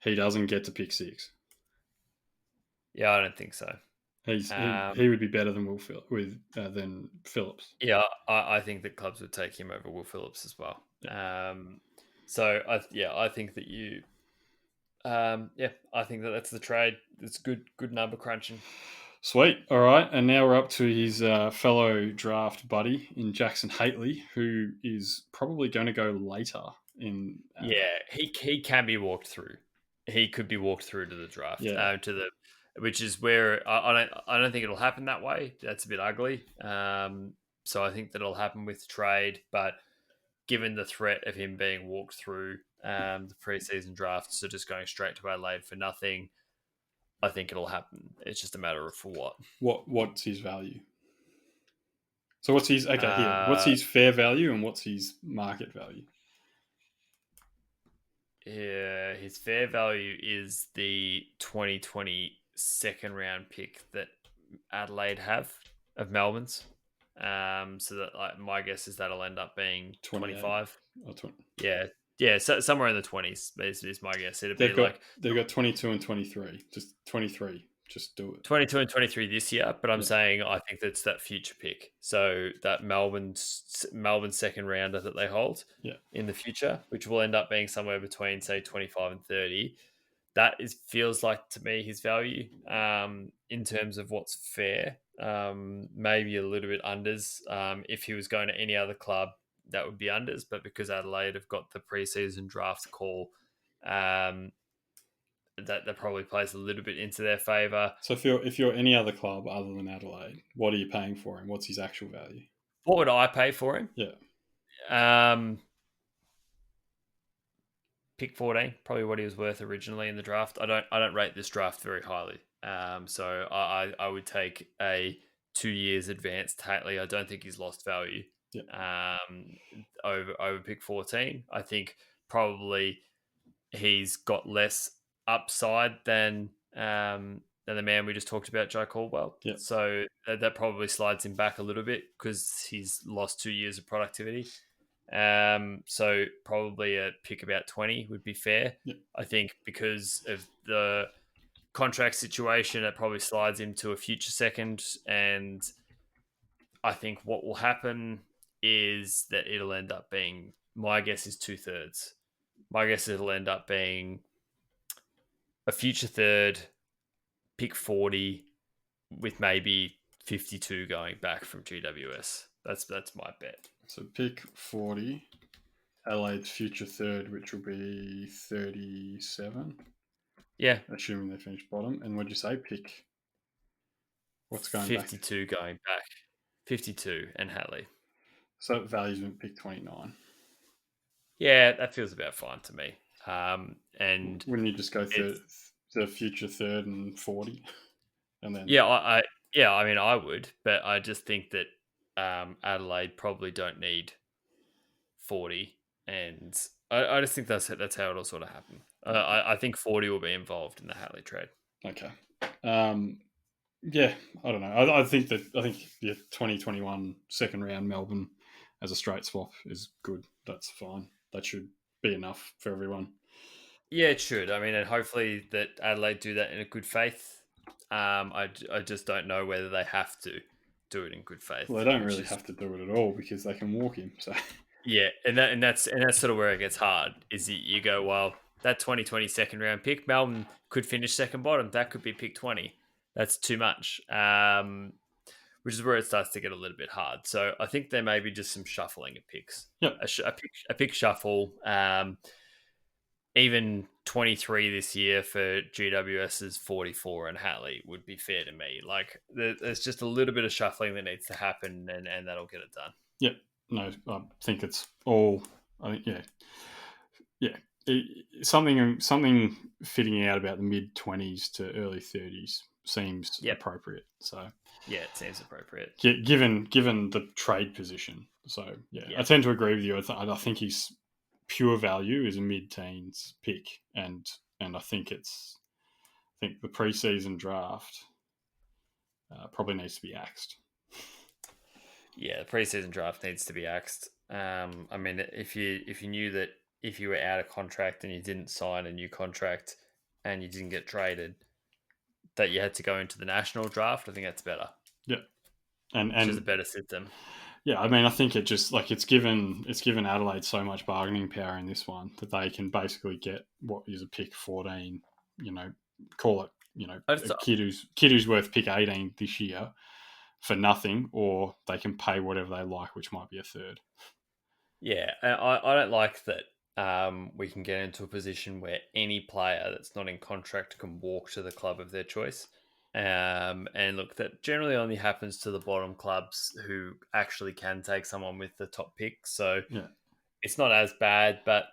Speaker 2: he doesn't get to pick 6.
Speaker 1: yeah, I don't think so.
Speaker 2: He would be better than than Phillips.
Speaker 1: Yeah, I think that clubs would take him over Will Phillips as well.
Speaker 2: Yeah.
Speaker 1: So I think that you, I think that that's the trade. It's good number crunching.
Speaker 2: Sweet. All right, and now we're up to his fellow draft buddy in Jackson Haitley, who is probably going to go later in.
Speaker 1: Yeah, he can be walked through. He could be walked through to the draft,
Speaker 2: Yeah.
Speaker 1: which is where I don't think it'll happen that way. That's a bit ugly. So I think that it'll happen with trade, but given the threat of him being walked through the preseason draft, so just going straight to Adelaide for nothing, I think it'll happen. It's just a matter of for what.
Speaker 2: What's his value? So what's his okay here? What's
Speaker 1: Uh,
Speaker 2: his fair value and what's his market value?
Speaker 1: yeah, his fair value is the 2020 second round pick that Adelaide have of Melbourne's. So that like my guess is that'll end up being
Speaker 2: 28
Speaker 1: 25.
Speaker 2: or 20.
Speaker 1: Yeah, yeah, so somewhere in the 20s is my guess. It'd be like
Speaker 2: They've got 22 and 23. Just 23. Just do it.
Speaker 1: 22 and 23 this year, but I'm
Speaker 2: Yeah.
Speaker 1: saying I think that's that future pick. So that Melbourne second rounder that they hold
Speaker 2: Yeah.
Speaker 1: in the future, which will end up being somewhere between say 25 and 30. That is feels like to me his value in terms of what's fair. Maybe a little bit unders. If he was going to any other club, that would be unders. But because Adelaide have got the preseason draft call, um, that probably plays a little bit into their favour.
Speaker 2: So if you're any other club other than Adelaide, what are you paying for him? What's his actual value?
Speaker 1: What would I pay for him?
Speaker 2: Yeah.
Speaker 1: Um, Pick 14, probably what he was worth originally in the draft. I don't rate this draft very highly. So I would take a 2 years advanced Hatley. I don't think he's lost value.
Speaker 2: Yeah.
Speaker 1: Over pick 14. I think probably he's got less upside than the man we just talked about, Joe Caldwell.
Speaker 2: Yeah.
Speaker 1: So that probably slides him back a little bit because he's lost 2 years of productivity. So probably a pick about 20 would be fair.
Speaker 2: Yeah.
Speaker 1: I think because of the contract situation, it probably slides him to a future second. And I think what will happen is that it'll end up being, my guess is 2/3. My guess is it'll end up being a future third, pick 40, with maybe 52 going back from GWS. That's my bet.
Speaker 2: So pick 40, Adelaide's future third, which will be 37.
Speaker 1: Yeah,
Speaker 2: Assuming they finish bottom. And what'd you say? Pick what's going back?
Speaker 1: 52 going back. 52 and Hatley.
Speaker 2: So it values in pick 29.
Speaker 1: Yeah, that feels about fine to me. And
Speaker 2: Wouldn't you just go the future third and 40? And then
Speaker 1: yeah, I mean, I would, but I just think that Adelaide probably don't need 40, and I just think that's how it'll sort of happen. I think 40 will be involved in the Hatley trade.
Speaker 2: Okay. Yeah, I don't know. I think the 2021 second round Melbourne as a straight swap is good. That's fine. That should be enough for everyone.
Speaker 1: Yeah, it should. I mean, and hopefully that Adelaide do that in a good faith. I just don't know whether they have to do it in good faith.
Speaker 2: Well, they don't really have to do it at all because they can walk him. So
Speaker 1: yeah, and that's sort of where it gets hard. Is you go, well, that 2020 second round pick, Melbourne could finish second bottom. That could be pick 20. That's too much. Which is where it starts to get a little bit hard. So I think there may be just some shuffling of picks.
Speaker 2: Yep.
Speaker 1: A pick shuffle. Even 23 this year for GWS's 44 and Hatley would be fair to me. Like there's just a little bit of shuffling that needs to happen, and that'll get it done.
Speaker 2: Yep. No, I think it's all. I think something fitting out about the mid-20s to early 30s seems appropriate. So
Speaker 1: yeah, it seems appropriate
Speaker 2: given the trade position. So I tend to agree with you. I think he's pure value is a mid-teens pick, and I think the preseason draft probably needs to be axed.
Speaker 1: Yeah, the preseason draft needs to be axed. I mean, if you knew that if you were out of contract and you didn't sign a new contract and you didn't get traded, that you had to go into the national draft, I think that's better.
Speaker 2: Yeah, and
Speaker 1: which is a better system.
Speaker 2: Yeah, I mean, I think it just it's given Adelaide so much bargaining power in this one that they can basically get what is a pick 14. Call it a kid who's worth pick 18 this year for nothing, or they can pay whatever they like, which might be a third.
Speaker 1: Yeah, I don't like that. We can get into a position where any player that's not in contract can walk to the club of their choice. And look, that generally only happens to the bottom clubs who actually can take someone with the top pick. So it's not as bad, but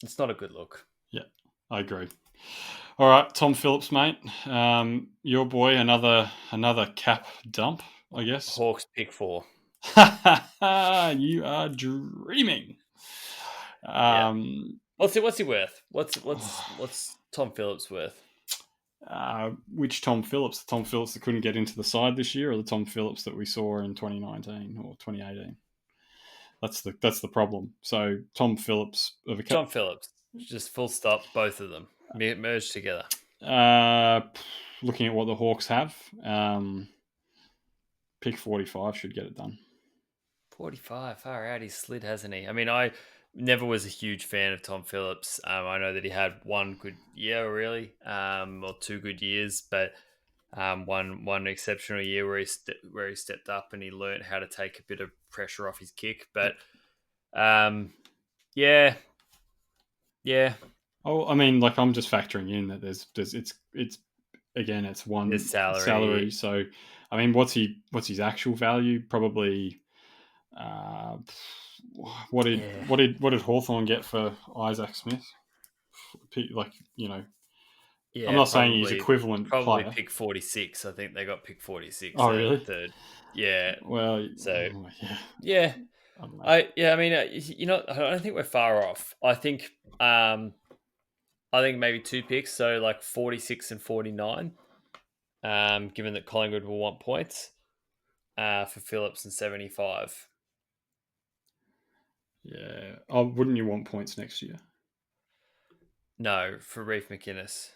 Speaker 1: it's not a good look.
Speaker 2: Yeah. I agree. All right, Tom Phillips, mate. Your boy, another cap dump, I guess.
Speaker 1: Hawks pick 4.
Speaker 2: You are dreaming.
Speaker 1: Yeah.
Speaker 2: Um,
Speaker 1: What's he worth? What's Tom Phillips worth?
Speaker 2: which Tom Phillips? The Tom Phillips that couldn't get into the side this year, or the Tom Phillips that we saw in 2019 or 2018? That's the problem. So Tom Phillips of a
Speaker 1: Tom Phillips. Just full stop, both of them. Merged together.
Speaker 2: uh, looking at what the Hawks have, pick 45 should get it done.
Speaker 1: 45. Far out. He's slid, hasn't he? I mean, I never was a huge fan of Tom Phillips. I know that he had one good year, really, or 2 good years, but one exceptional year where he stepped up and he learned how to take a bit of pressure off his kick. But yeah.
Speaker 2: Oh, I mean, like I'm just factoring in that there's it's again it's one
Speaker 1: His
Speaker 2: salary.
Speaker 1: salary.
Speaker 2: So, I mean, what's his actual value? Probably. What did
Speaker 1: Yeah.
Speaker 2: Hawthorn get for Isaac Smith? Like, I'm
Speaker 1: Yeah,
Speaker 2: not saying he's equivalent
Speaker 1: probably
Speaker 2: player.
Speaker 1: pick 46. I think they got pick 46
Speaker 2: Oh, really?
Speaker 1: third. Yeah.
Speaker 2: Well,
Speaker 1: So
Speaker 2: yeah.
Speaker 1: yeah,
Speaker 2: I don't know.
Speaker 1: I mean, I don't think we're far off. I think maybe 2 picks, so like 46 and 49. Given that Collingwood will want points, for Phillips and 75.
Speaker 2: Yeah. Oh, wouldn't you want points next year?
Speaker 1: No, for Reef McInnes.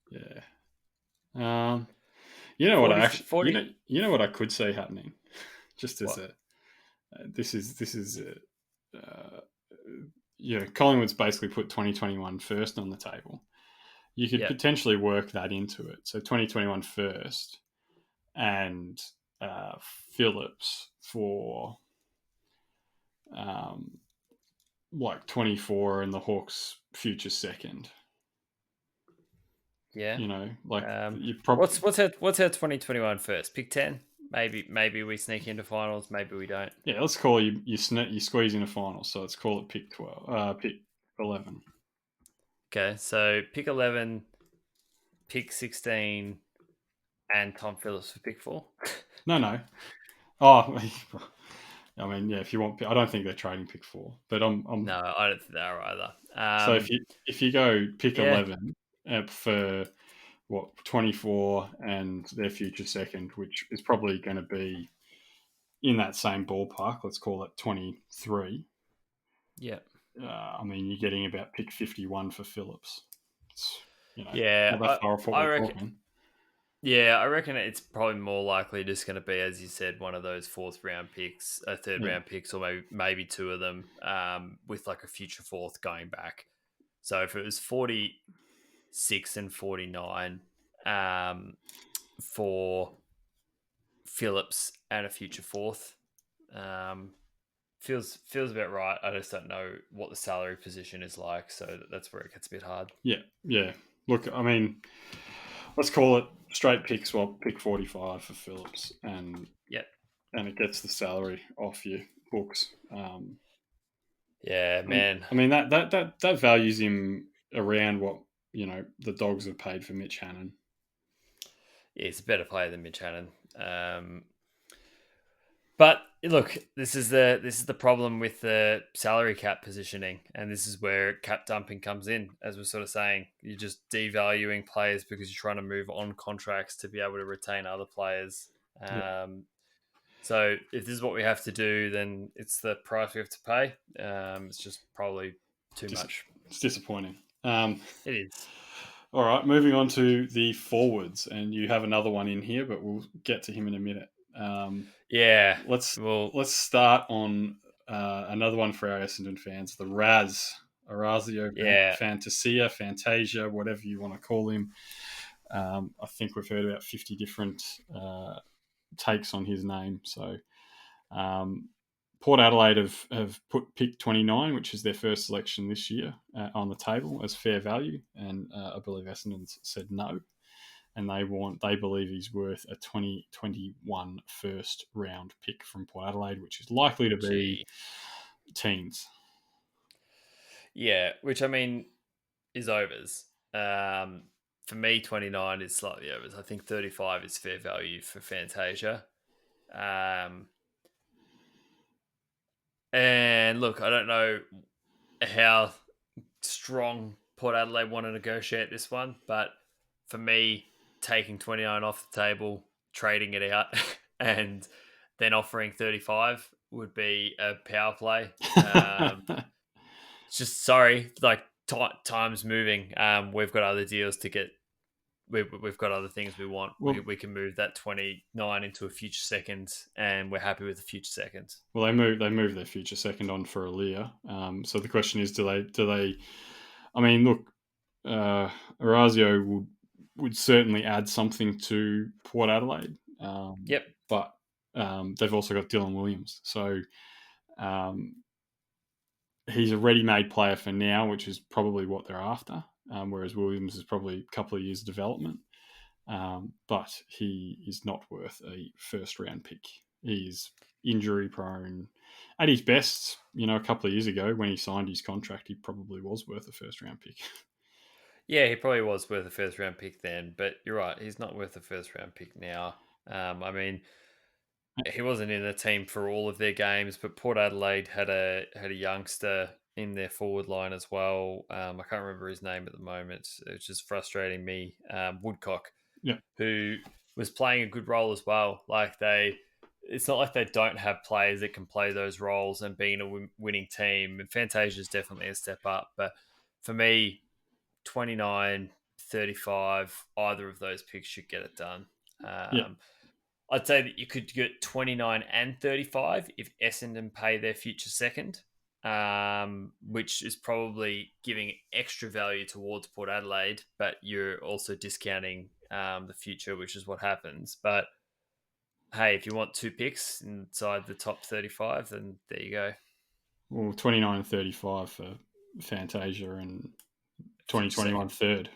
Speaker 2: Yeah. You know what I
Speaker 1: 40,
Speaker 2: actually
Speaker 1: 40
Speaker 2: you know what I could see happening, just as
Speaker 1: what?
Speaker 2: a this is Collingwood's basically put 2021 first on the table. You could
Speaker 1: Yeah.
Speaker 2: potentially work that into it. So 2021 first and Phillips for um, like 24 and the Hawks future second.
Speaker 1: Yeah.
Speaker 2: Like you
Speaker 1: What's our 2021 first? Pick 10? Maybe we sneak into finals, maybe we don't.
Speaker 2: yeah. Let's call you squeeze in a final. So let's call it pick 12, pick 11.
Speaker 1: Okay, so pick 11, pick 16, and Tom Phillips for pick 4.
Speaker 2: No. Oh, I mean, yeah. If you want, I don't think they're trading pick 4, but I'm.
Speaker 1: No, I don't think they are either.
Speaker 2: So if you go pick
Speaker 1: Yeah,
Speaker 2: 11 for what 24 and their future second, which is probably going to be in that same ballpark. Let's call it 23.
Speaker 1: yeah,
Speaker 2: I mean, you're getting about pick 51 for Phillips. It's,
Speaker 1: yeah.
Speaker 2: not that far off what
Speaker 1: I
Speaker 2: we're
Speaker 1: reckon.
Speaker 2: talking.
Speaker 1: Yeah, I reckon it's probably more likely just going to be, as you said, one of those fourth round picks, third
Speaker 2: Yeah.
Speaker 1: round picks, or maybe 2 of them, with like a future fourth going back. So if it was 46 and 49, for Phillips and a future fourth, feels about right. I just don't know what the salary position is like, so that's where it gets a bit hard.
Speaker 2: Yeah. Look, I mean, let's call it straight pick swap, pick 45 for Phillips, and
Speaker 1: Yep.
Speaker 2: and it gets the salary off your books.
Speaker 1: Yeah, man.
Speaker 2: I mean that values him around what the Dogs have paid for Mitch Hannon.
Speaker 1: Yeah, he's a better player than Mitch Hannon. But look, this is the problem with the salary cap positioning, and this is where cap dumping comes in. As we're sort of saying, you're just devaluing players because you're trying to move on contracts to be able to retain other players.
Speaker 2: Yeah.
Speaker 1: So if this is what we have to do, then it's the price we have to pay. It's just probably too much.
Speaker 2: It's disappointing.
Speaker 1: It is.
Speaker 2: All right, moving on to the forwards, and you have another one in here, but we'll get to him in a minute.
Speaker 1: Yeah.
Speaker 2: Let's
Speaker 1: Well,
Speaker 2: start on another one for our Essendon fans, the Orazio
Speaker 1: yeah.
Speaker 2: Fantasia, whatever you want to call him. I think we've heard about 50 different takes on his name. So Port Adelaide have put pick 29, which is their first selection this year, on the table as fair value, and I believe Essendon's said no, and they believe he's worth a 2021 first round pick from Port Adelaide, which is likely to be teens.
Speaker 1: Yeah, which I mean, is overs. For me, 29 is slightly overs. I think 35 is fair value for Fantasia. And look, I don't know how strong Port Adelaide want to negotiate this one, but for me, taking 29 off the table, trading it out, and then offering 35 would be a power play. It's just sorry, like time's moving. We've got other deals to get. We've got other things we want.
Speaker 2: well,
Speaker 1: We can move that 29 into a future second, and we're happy with the future second.
Speaker 2: well, they moved their future second on for Aaliyah. So the question is, do they? I mean, look, Orazio would certainly add something to Port Adelaide.
Speaker 1: Yep.
Speaker 2: But they've also got Dylan Williams, so he's a ready-made player for now, which is probably what they're after. Whereas Williams is probably a couple of years of development. But he is not worth a first-round pick. He's injury prone. At his best, a couple of years ago when he signed his contract, he probably was worth a first-round pick.
Speaker 1: Yeah, he probably was worth a first round pick then, but you're right, he's not worth a first round pick now. I mean, he wasn't in the team for all of their games, but Port Adelaide had a youngster in their forward line as well. I can't remember his name at the moment. It's just frustrating me. Woodcock,
Speaker 2: Yeah,
Speaker 1: who was playing a good role as well. It's not like they don't have players that can play those roles and being a winning team. And Fantasia is definitely a step up, but for me, 29, 35, either of those picks should get it done.
Speaker 2: yeah,
Speaker 1: I'd say that you could get 29 and 35 if Essendon pay their future second, which is probably giving extra value towards Port Adelaide, but you're also discounting the future, which is what happens. But hey, if you want two picks inside the top 35, then there you go.
Speaker 2: well, 29 and 35 for Fantasia and
Speaker 1: Future
Speaker 2: 2021
Speaker 1: second.
Speaker 2: third.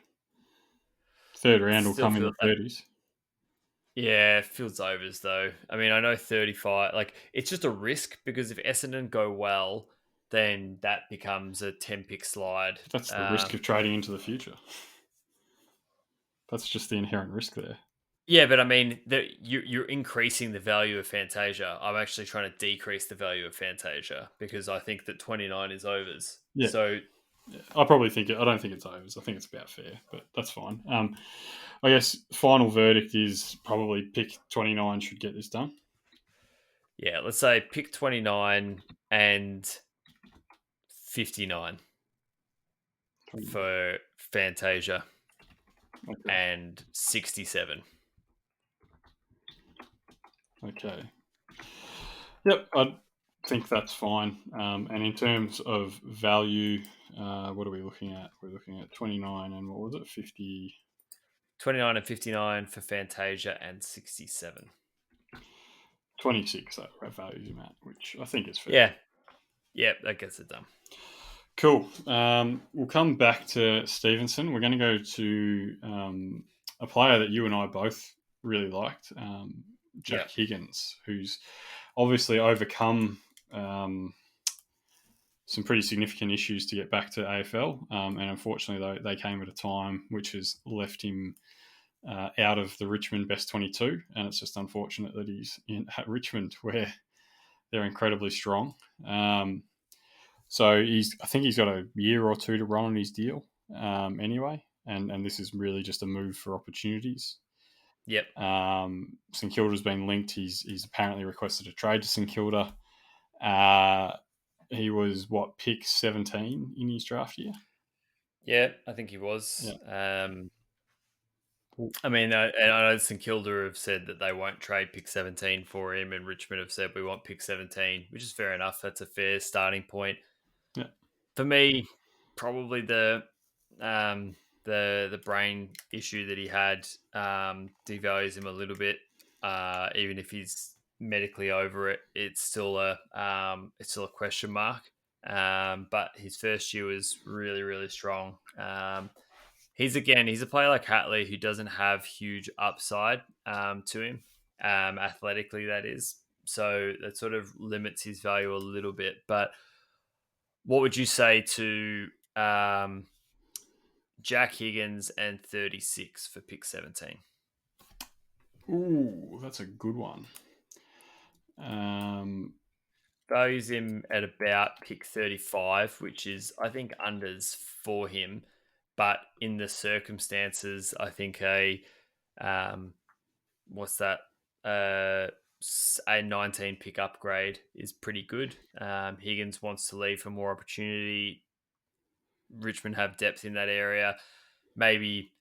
Speaker 2: Third round will
Speaker 1: Still
Speaker 2: come in
Speaker 1: feel
Speaker 2: the 30s.
Speaker 1: Yeah, it feels overs though. I mean, I know 35, like it's just a risk because if Essendon go well, then that becomes a 10 pick slide.
Speaker 2: That's the risk of trading into the future. That's just the inherent risk there.
Speaker 1: Yeah, but I mean, you're increasing the value of Fantasia. I'm actually trying to decrease the value of Fantasia because I think that 29 is overs.
Speaker 2: Yeah,
Speaker 1: So,
Speaker 2: I probably think I don't think it's overs. I think it's about fair, but that's fine. I guess final verdict is probably pick 29 should get this done.
Speaker 1: yeah, let's say pick 29 and 59 for Fantasia
Speaker 2: Okay.
Speaker 1: and 67.
Speaker 2: Okay. Yep, I think that's fine. And in terms of value, what are we looking at? We're looking at 29 and what was it? 50.
Speaker 1: 29 and 59 for Fantasia and 67.
Speaker 2: 26 that values him at, which I think is fair.
Speaker 1: Yeah. Yeah, that gets it done.
Speaker 2: Cool. We'll come back to Stevenson. We're going to go to a player that you and I both really liked, Jack Higgins, who's obviously overcome some pretty significant issues to get back to AFL. And unfortunately, they came at a time which has left him out of the Richmond Best 22. And it's just unfortunate that he's at Richmond where they're incredibly strong. So I think he's got a year or two to run on his deal anyway. And this is really just a move for opportunities.
Speaker 1: Yep.
Speaker 2: St Kilda's been linked. He's apparently requested a trade to St Kilda. He was pick 17 in his draft year?
Speaker 1: Yeah, I think he was.
Speaker 2: Yeah.
Speaker 1: I mean, I know St Kilda have said that they won't trade pick 17 for him, and Richmond have said we want pick 17, which is fair enough. That's a fair starting point.
Speaker 2: Yeah.
Speaker 1: For me, probably the brain issue that he had devalues him a little bit. Even if he's medically over it, it's still a question mark. But his first year was really, really strong. He's a player like Hatley who doesn't have huge upside to him, athletically, that is. So that sort of limits his value a little bit. But what would you say to Jack Higgins and 36 for pick 17.
Speaker 2: Ooh, that's a good one.
Speaker 1: Values him at about pick 35, which is, I think, unders for him. But in the circumstances, I think um, what's that? A 19 pick upgrade is pretty good. Higgins wants to leave for more opportunity. Richmond have depth in that area. Maybe.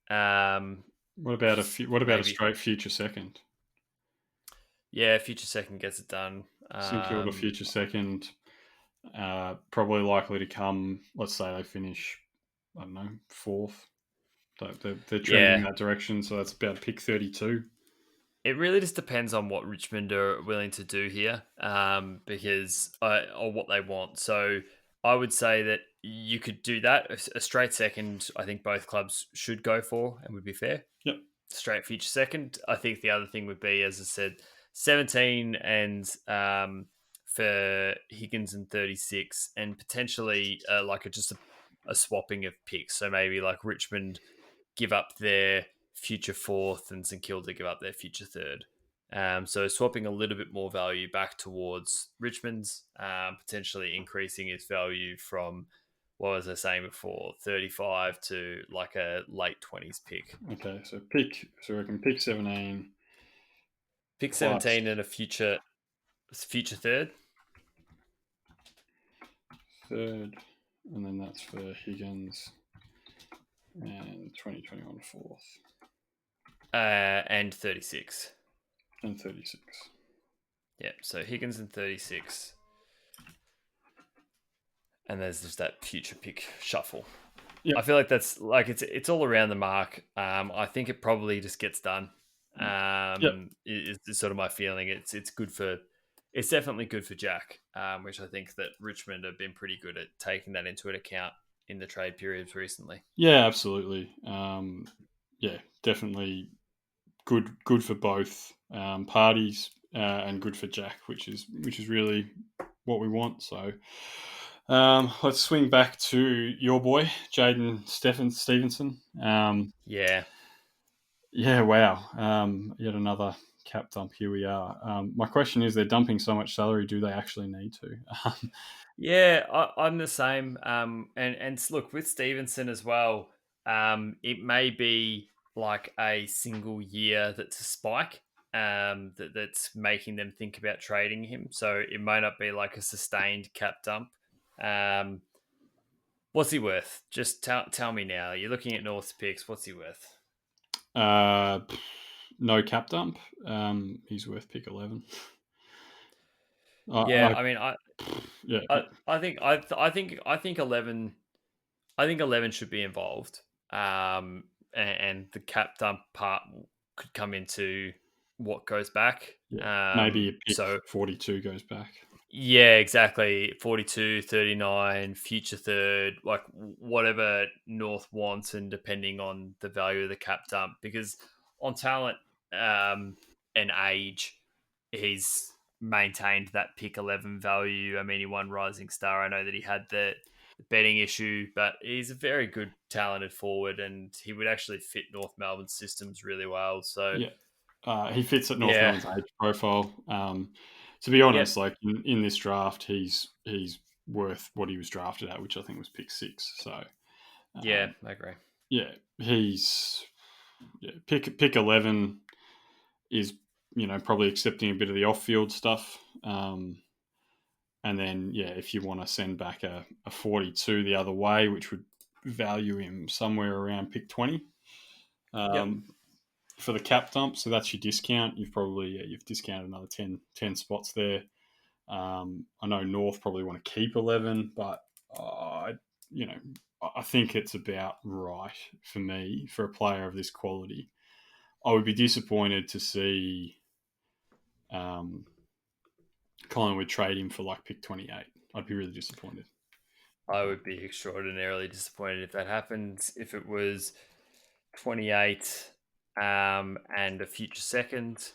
Speaker 2: What about a
Speaker 1: Maybe.
Speaker 2: straight future second?
Speaker 1: Yeah, future second gets it done.
Speaker 2: St Kilda future second, probably likely to come. Let's say they finish, I don't know, fourth. They're trending
Speaker 1: Yeah,
Speaker 2: that direction, so that's about pick 32.
Speaker 1: it really just depends on what Richmond are willing to do here, because or what they want. So I would say that you could do that. A straight second, I think both clubs should go for, and would be fair.
Speaker 2: Yep.
Speaker 1: Straight future second. I think the other thing would be, as I said, 17 and for Higgins and 36, and potentially just a swapping of picks. So maybe like Richmond give up their future fourth and St Kilda give up their future third. So swapping a little bit more value back towards Richmond's, potentially increasing its value from, what was I saying before, 35 to like a late 20s pick.
Speaker 2: Okay, so I can pick 17
Speaker 1: Pick
Speaker 2: plus
Speaker 1: 17 and a future third.
Speaker 2: third, and then that's for Higgins and 2021 fourth
Speaker 1: And 36.
Speaker 2: and 36.
Speaker 1: Yeah, so Higgins and 36. And there's just that future pick shuffle.
Speaker 2: Yep.
Speaker 1: I feel like that's like it's all around the mark. I think it probably just gets done.
Speaker 2: Yep.
Speaker 1: Is sort of my feeling. It's definitely good for Jack, which I think that Richmond have been pretty good at taking that into account in the trade periods recently.
Speaker 2: Yeah, absolutely. Yeah, definitely good for both parties, and good for Jack, which is really what we want. So let's swing back to your boy Jaden Stevenson.
Speaker 1: Yeah.
Speaker 2: Yeah, wow. Yet another cap dump. Here we are. My question is: they're dumping so much salary. Do they actually need to?
Speaker 1: Yeah, I'm the same. And look, with Stevenson as well, it may be like a single year that's a spike, that's making them think about trading him. So it might not be like a sustained cap dump. Um, what's he worth? Just tell me now. You're looking at North's picks. What's he worth?
Speaker 2: uh, no cap dump. He's worth pick 11.
Speaker 1: Yeah,
Speaker 2: I
Speaker 1: I mean,
Speaker 2: yeah.
Speaker 1: I think 11. I think 11 should be involved. And the cap dump part could come into what goes back.
Speaker 2: Yeah, maybe a pick
Speaker 1: So,
Speaker 2: 42 goes back.
Speaker 1: yeah, exactly. 42, 39, future third, like whatever North wants, and depending on the value of the cap dump. Because on talent and age, he's maintained that pick 11 value. I mean, he won Rising Star. I know that he had the betting issue, but he's a very good, talented forward, and he would actually fit North Melbourne's systems really well. So,
Speaker 2: Yeah, he fits at North
Speaker 1: yeah,
Speaker 2: Melbourne's age profile. To be
Speaker 1: yep,
Speaker 2: honest, like in this draft, he's worth what he was drafted at, which I think was pick 6. So
Speaker 1: yeah, I agree.
Speaker 2: yeah, he's pick 11 is probably accepting a bit of the off field stuff. And then, if you want to send back a 42 the other way, which would value him somewhere around pick 20
Speaker 1: Yep.
Speaker 2: for the cap dump. So that's your discount. You've discounted another 10 spots there. I know North probably want to keep 11, but I think it's about right for me for a player of this quality. I would be disappointed to see Collingwood trade him for like pick 28. I'd be really disappointed.
Speaker 1: I would be extraordinarily disappointed if that happens. If it was 28 and a future second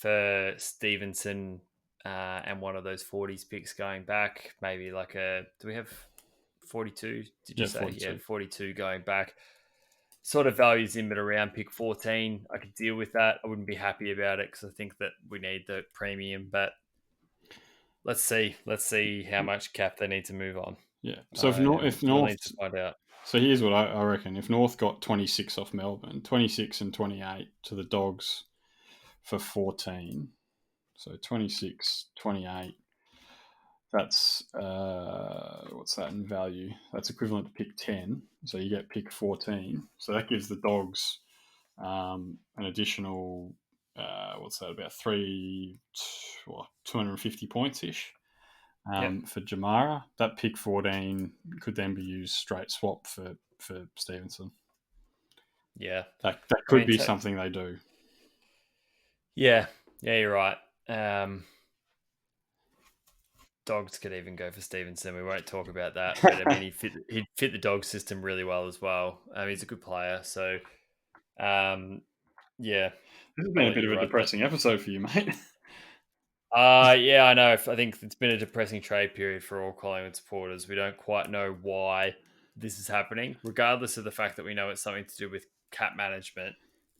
Speaker 1: for Stevenson, and one of those 40s picks going back, maybe like do we have 42, did you
Speaker 2: Yeah,
Speaker 1: say? Yeah,
Speaker 2: 42.
Speaker 1: 42 going back. Sort of values him at around pick 14. I could deal with that. I wouldn't be happy about it because I think that we need the premium, but let's see. Let's see how much cap they need to move on.
Speaker 2: Yeah. So if
Speaker 1: We'll
Speaker 2: North,
Speaker 1: need to find out.
Speaker 2: so here's what I reckon: if North got 26 off Melbourne, 26 and 28 to the Dogs for 14. So 26, 28. That's what's that in value? That's equivalent to pick 10. So you get pick 14. So that gives the Dogs an additional what's that, about 250 points ish
Speaker 1: Yep.
Speaker 2: for Jamara. That pick 14 could then be used straight swap for Stevenson.
Speaker 1: Yeah.
Speaker 2: That
Speaker 1: I
Speaker 2: could
Speaker 1: mean,
Speaker 2: be something they do.
Speaker 1: yeah, you're right. Dogs could even go for Stevenson. We won't talk about that, but I mean, he'd fit the dog system really well as well. He's a good player, so yeah,
Speaker 2: This has been a bit of
Speaker 1: you're
Speaker 2: a
Speaker 1: right.
Speaker 2: depressing episode for you, mate.
Speaker 1: Yeah, I know. I think it's been a depressing trade period for all Collingwood supporters. We don't quite know why this is happening, regardless of the fact that we know it's something to do with cap management.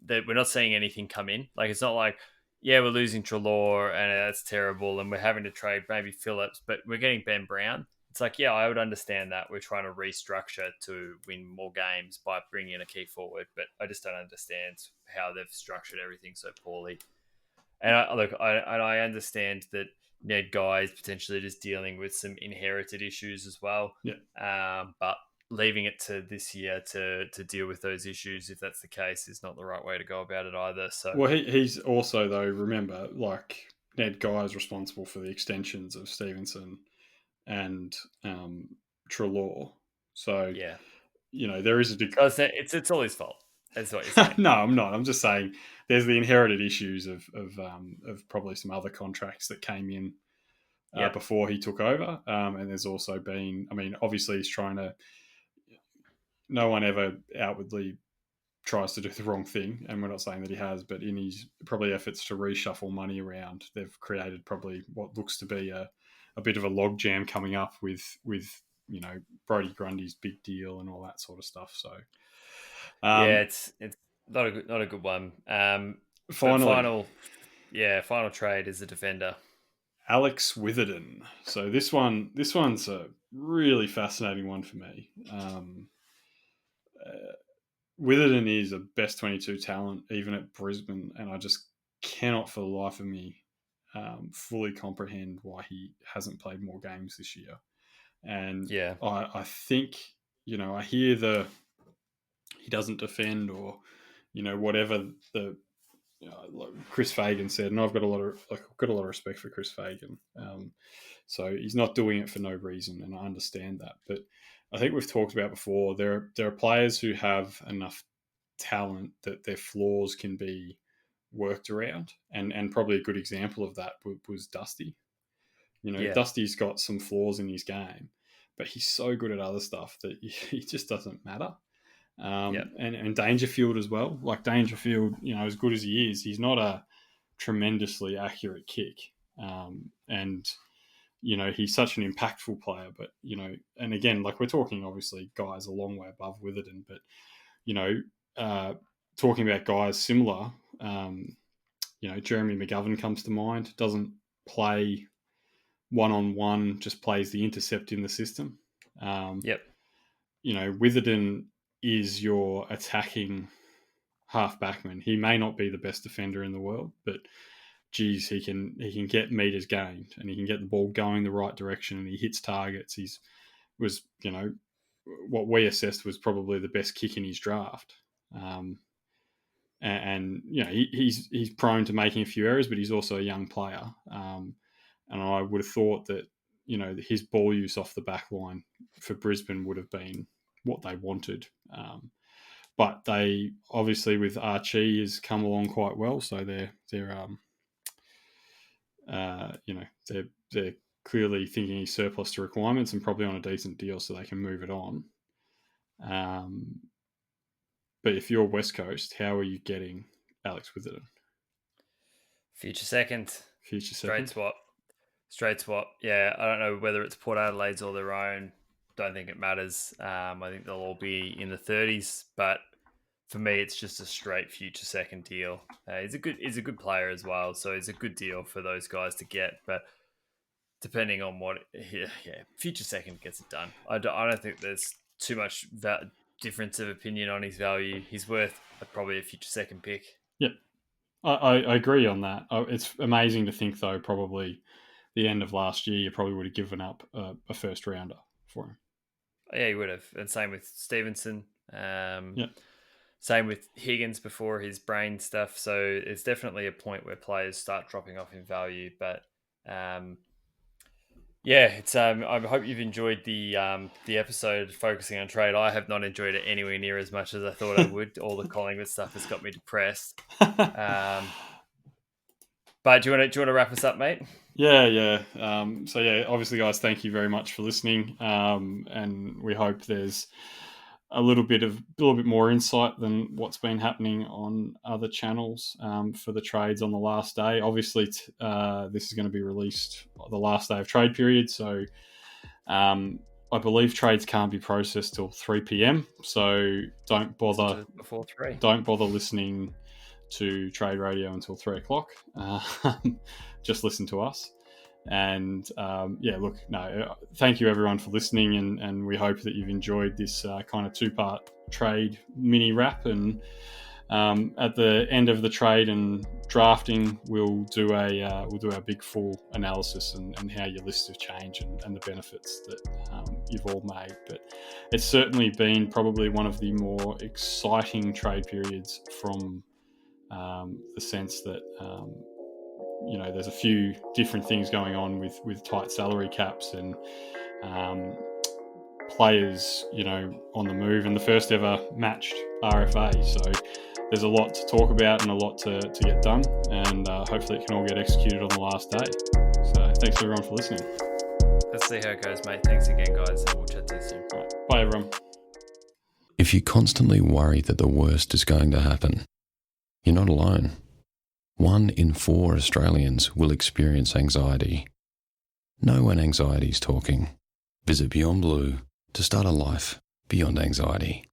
Speaker 1: That we're not seeing anything come in. Like it's not like, yeah, we're losing Treloar and that's terrible, and we're having to trade maybe Phillips, but we're getting Ben Brown. It's like, yeah, I would understand that we're trying to restructure to win more games by bringing in a key forward, but I just don't understand how they've structured everything so poorly. And I understand that Ned Guy is potentially just dealing with some inherited issues as well.
Speaker 2: Yeah.
Speaker 1: But leaving it to this year to deal with those issues, if that's the case, is not the right way to go about it either. So,
Speaker 2: Well, he's also, though, remember, like, Ned Guy is responsible for the extensions of Stevenson and Treloar. So,
Speaker 1: yeah.
Speaker 2: there is a
Speaker 1: So it's all his fault. That's what you're saying.
Speaker 2: No, I'm not. I'm just saying there's the inherited issues of probably some other contracts that came in
Speaker 1: Yep.
Speaker 2: before he took over, and there's also been. I mean, obviously, he's trying to. No one ever outwardly tries to do the wrong thing, and we're not saying that he has, but in his probably efforts to reshuffle money around, they've created probably what looks to be a bit of a logjam coming up with Brodie Grundy's big deal and all that sort of stuff. So
Speaker 1: Yeah, it's not a good one. But
Speaker 2: finally,
Speaker 1: final trade is a defender.
Speaker 2: Alex Witherden. So this one's a really fascinating one for me. Witherden is a best 22 talent even at Brisbane, and I just cannot for the life of me fully comprehend why he hasn't played more games this year. And
Speaker 1: Yeah.
Speaker 2: I think I hear he doesn't defend, or whatever the like Chris Fagan said, and I've got a lot of respect for Chris Fagan. So he's not doing it for no reason, and I understand that. But I think we've talked about before. There are players who have enough talent that their flaws can be worked around, and probably a good example of that was Dusty.
Speaker 1: Yeah.
Speaker 2: Dusty's got some flaws in his game, but he's so good at other stuff that he just doesn't matter.
Speaker 1: Yep.
Speaker 2: And Dangerfield as well. Like Dangerfield, as good as he is, he's not a tremendously accurate kick. And he's such an impactful player. But and again, like we're talking, obviously, guys a long way above Witherden. But talking about guys similar, Jeremy McGovern comes to mind. Doesn't play one-on-one, just plays the intercept in the system.
Speaker 1: Yep.
Speaker 2: Witherden is your attacking half backman. He may not be the best defender in the world, but geez, he can get meters gained, and he can get the ball going the right direction, and he hits targets. He's was what we assessed was probably the best kick in his draft. And he's prone to making a few errors, but he's also a young player. And I would have thought that his ball use off the back line for Brisbane would have been what they wanted. But they obviously, with Archie, has come along quite well, so they're clearly thinking he's surplus to requirements and probably on a decent deal, so they can move it on. But if you're West Coast, how are you getting Alex Witherden?
Speaker 1: Future second.
Speaker 2: Future
Speaker 1: Straight
Speaker 2: second.
Speaker 1: swap. Yeah, I don't know whether it's Port Adelaide's or their own. don't think it matters. I think they'll all be in the 30s, but for me, it's just a straight future second deal. He's a good player as well, so it's a good deal for those guys to get. But depending on what, future second gets it done. I don't think there's too much difference of opinion on his value. He's worth probably a future second pick.
Speaker 2: Yep, I agree on that. It's amazing to think, though, probably the end of last year, you probably would have given up a first rounder for him.
Speaker 1: Yeah, you would have. And same with Stevenson.
Speaker 2: Yeah.
Speaker 1: Same with Higgins before his brain stuff. So it's definitely a point where players start dropping off in value. But it's. I hope you've enjoyed the episode focusing on trade. I have not enjoyed it anywhere near as much as I thought I would. All the Collingwood stuff has got me depressed. But do you want to wrap us up, mate?
Speaker 2: Yeah. Obviously, guys, thank you very much for listening. And we hope there's a little bit more insight than what's been happening on other channels for the trades on the last day. Obviously, this is going to be released the last day of trade period, so I believe trades can't be processed till 3 p.m. So don't bother
Speaker 1: before 3.
Speaker 2: Don't bother listening to Trade Radio until 3 o'clock. Just listen to us. And thank you everyone for listening, and we hope that you've enjoyed this kind of 2-part trade mini wrap. And at the end of the trade and drafting, we'll do our big full analysis and how your lists have changed and the benefits that you've all made. But it's certainly been probably one of the more exciting trade periods from the sense that there's a few different things going on with tight salary caps and players on the move, and the first ever matched RFA. So there's a lot to talk about and a lot to get done, and hopefully it can all get executed on the last day. So thanks everyone for listening.
Speaker 1: Let's see how it goes, mate. Thanks again, guys, and we'll chat to you soon.
Speaker 2: All right. Bye everyone.
Speaker 3: If you constantly worry that the worst is going to happen, you're not alone. 1 in 4 Australians will experience anxiety. Know when anxiety is talking. Visit Beyond Blue to start a life beyond anxiety.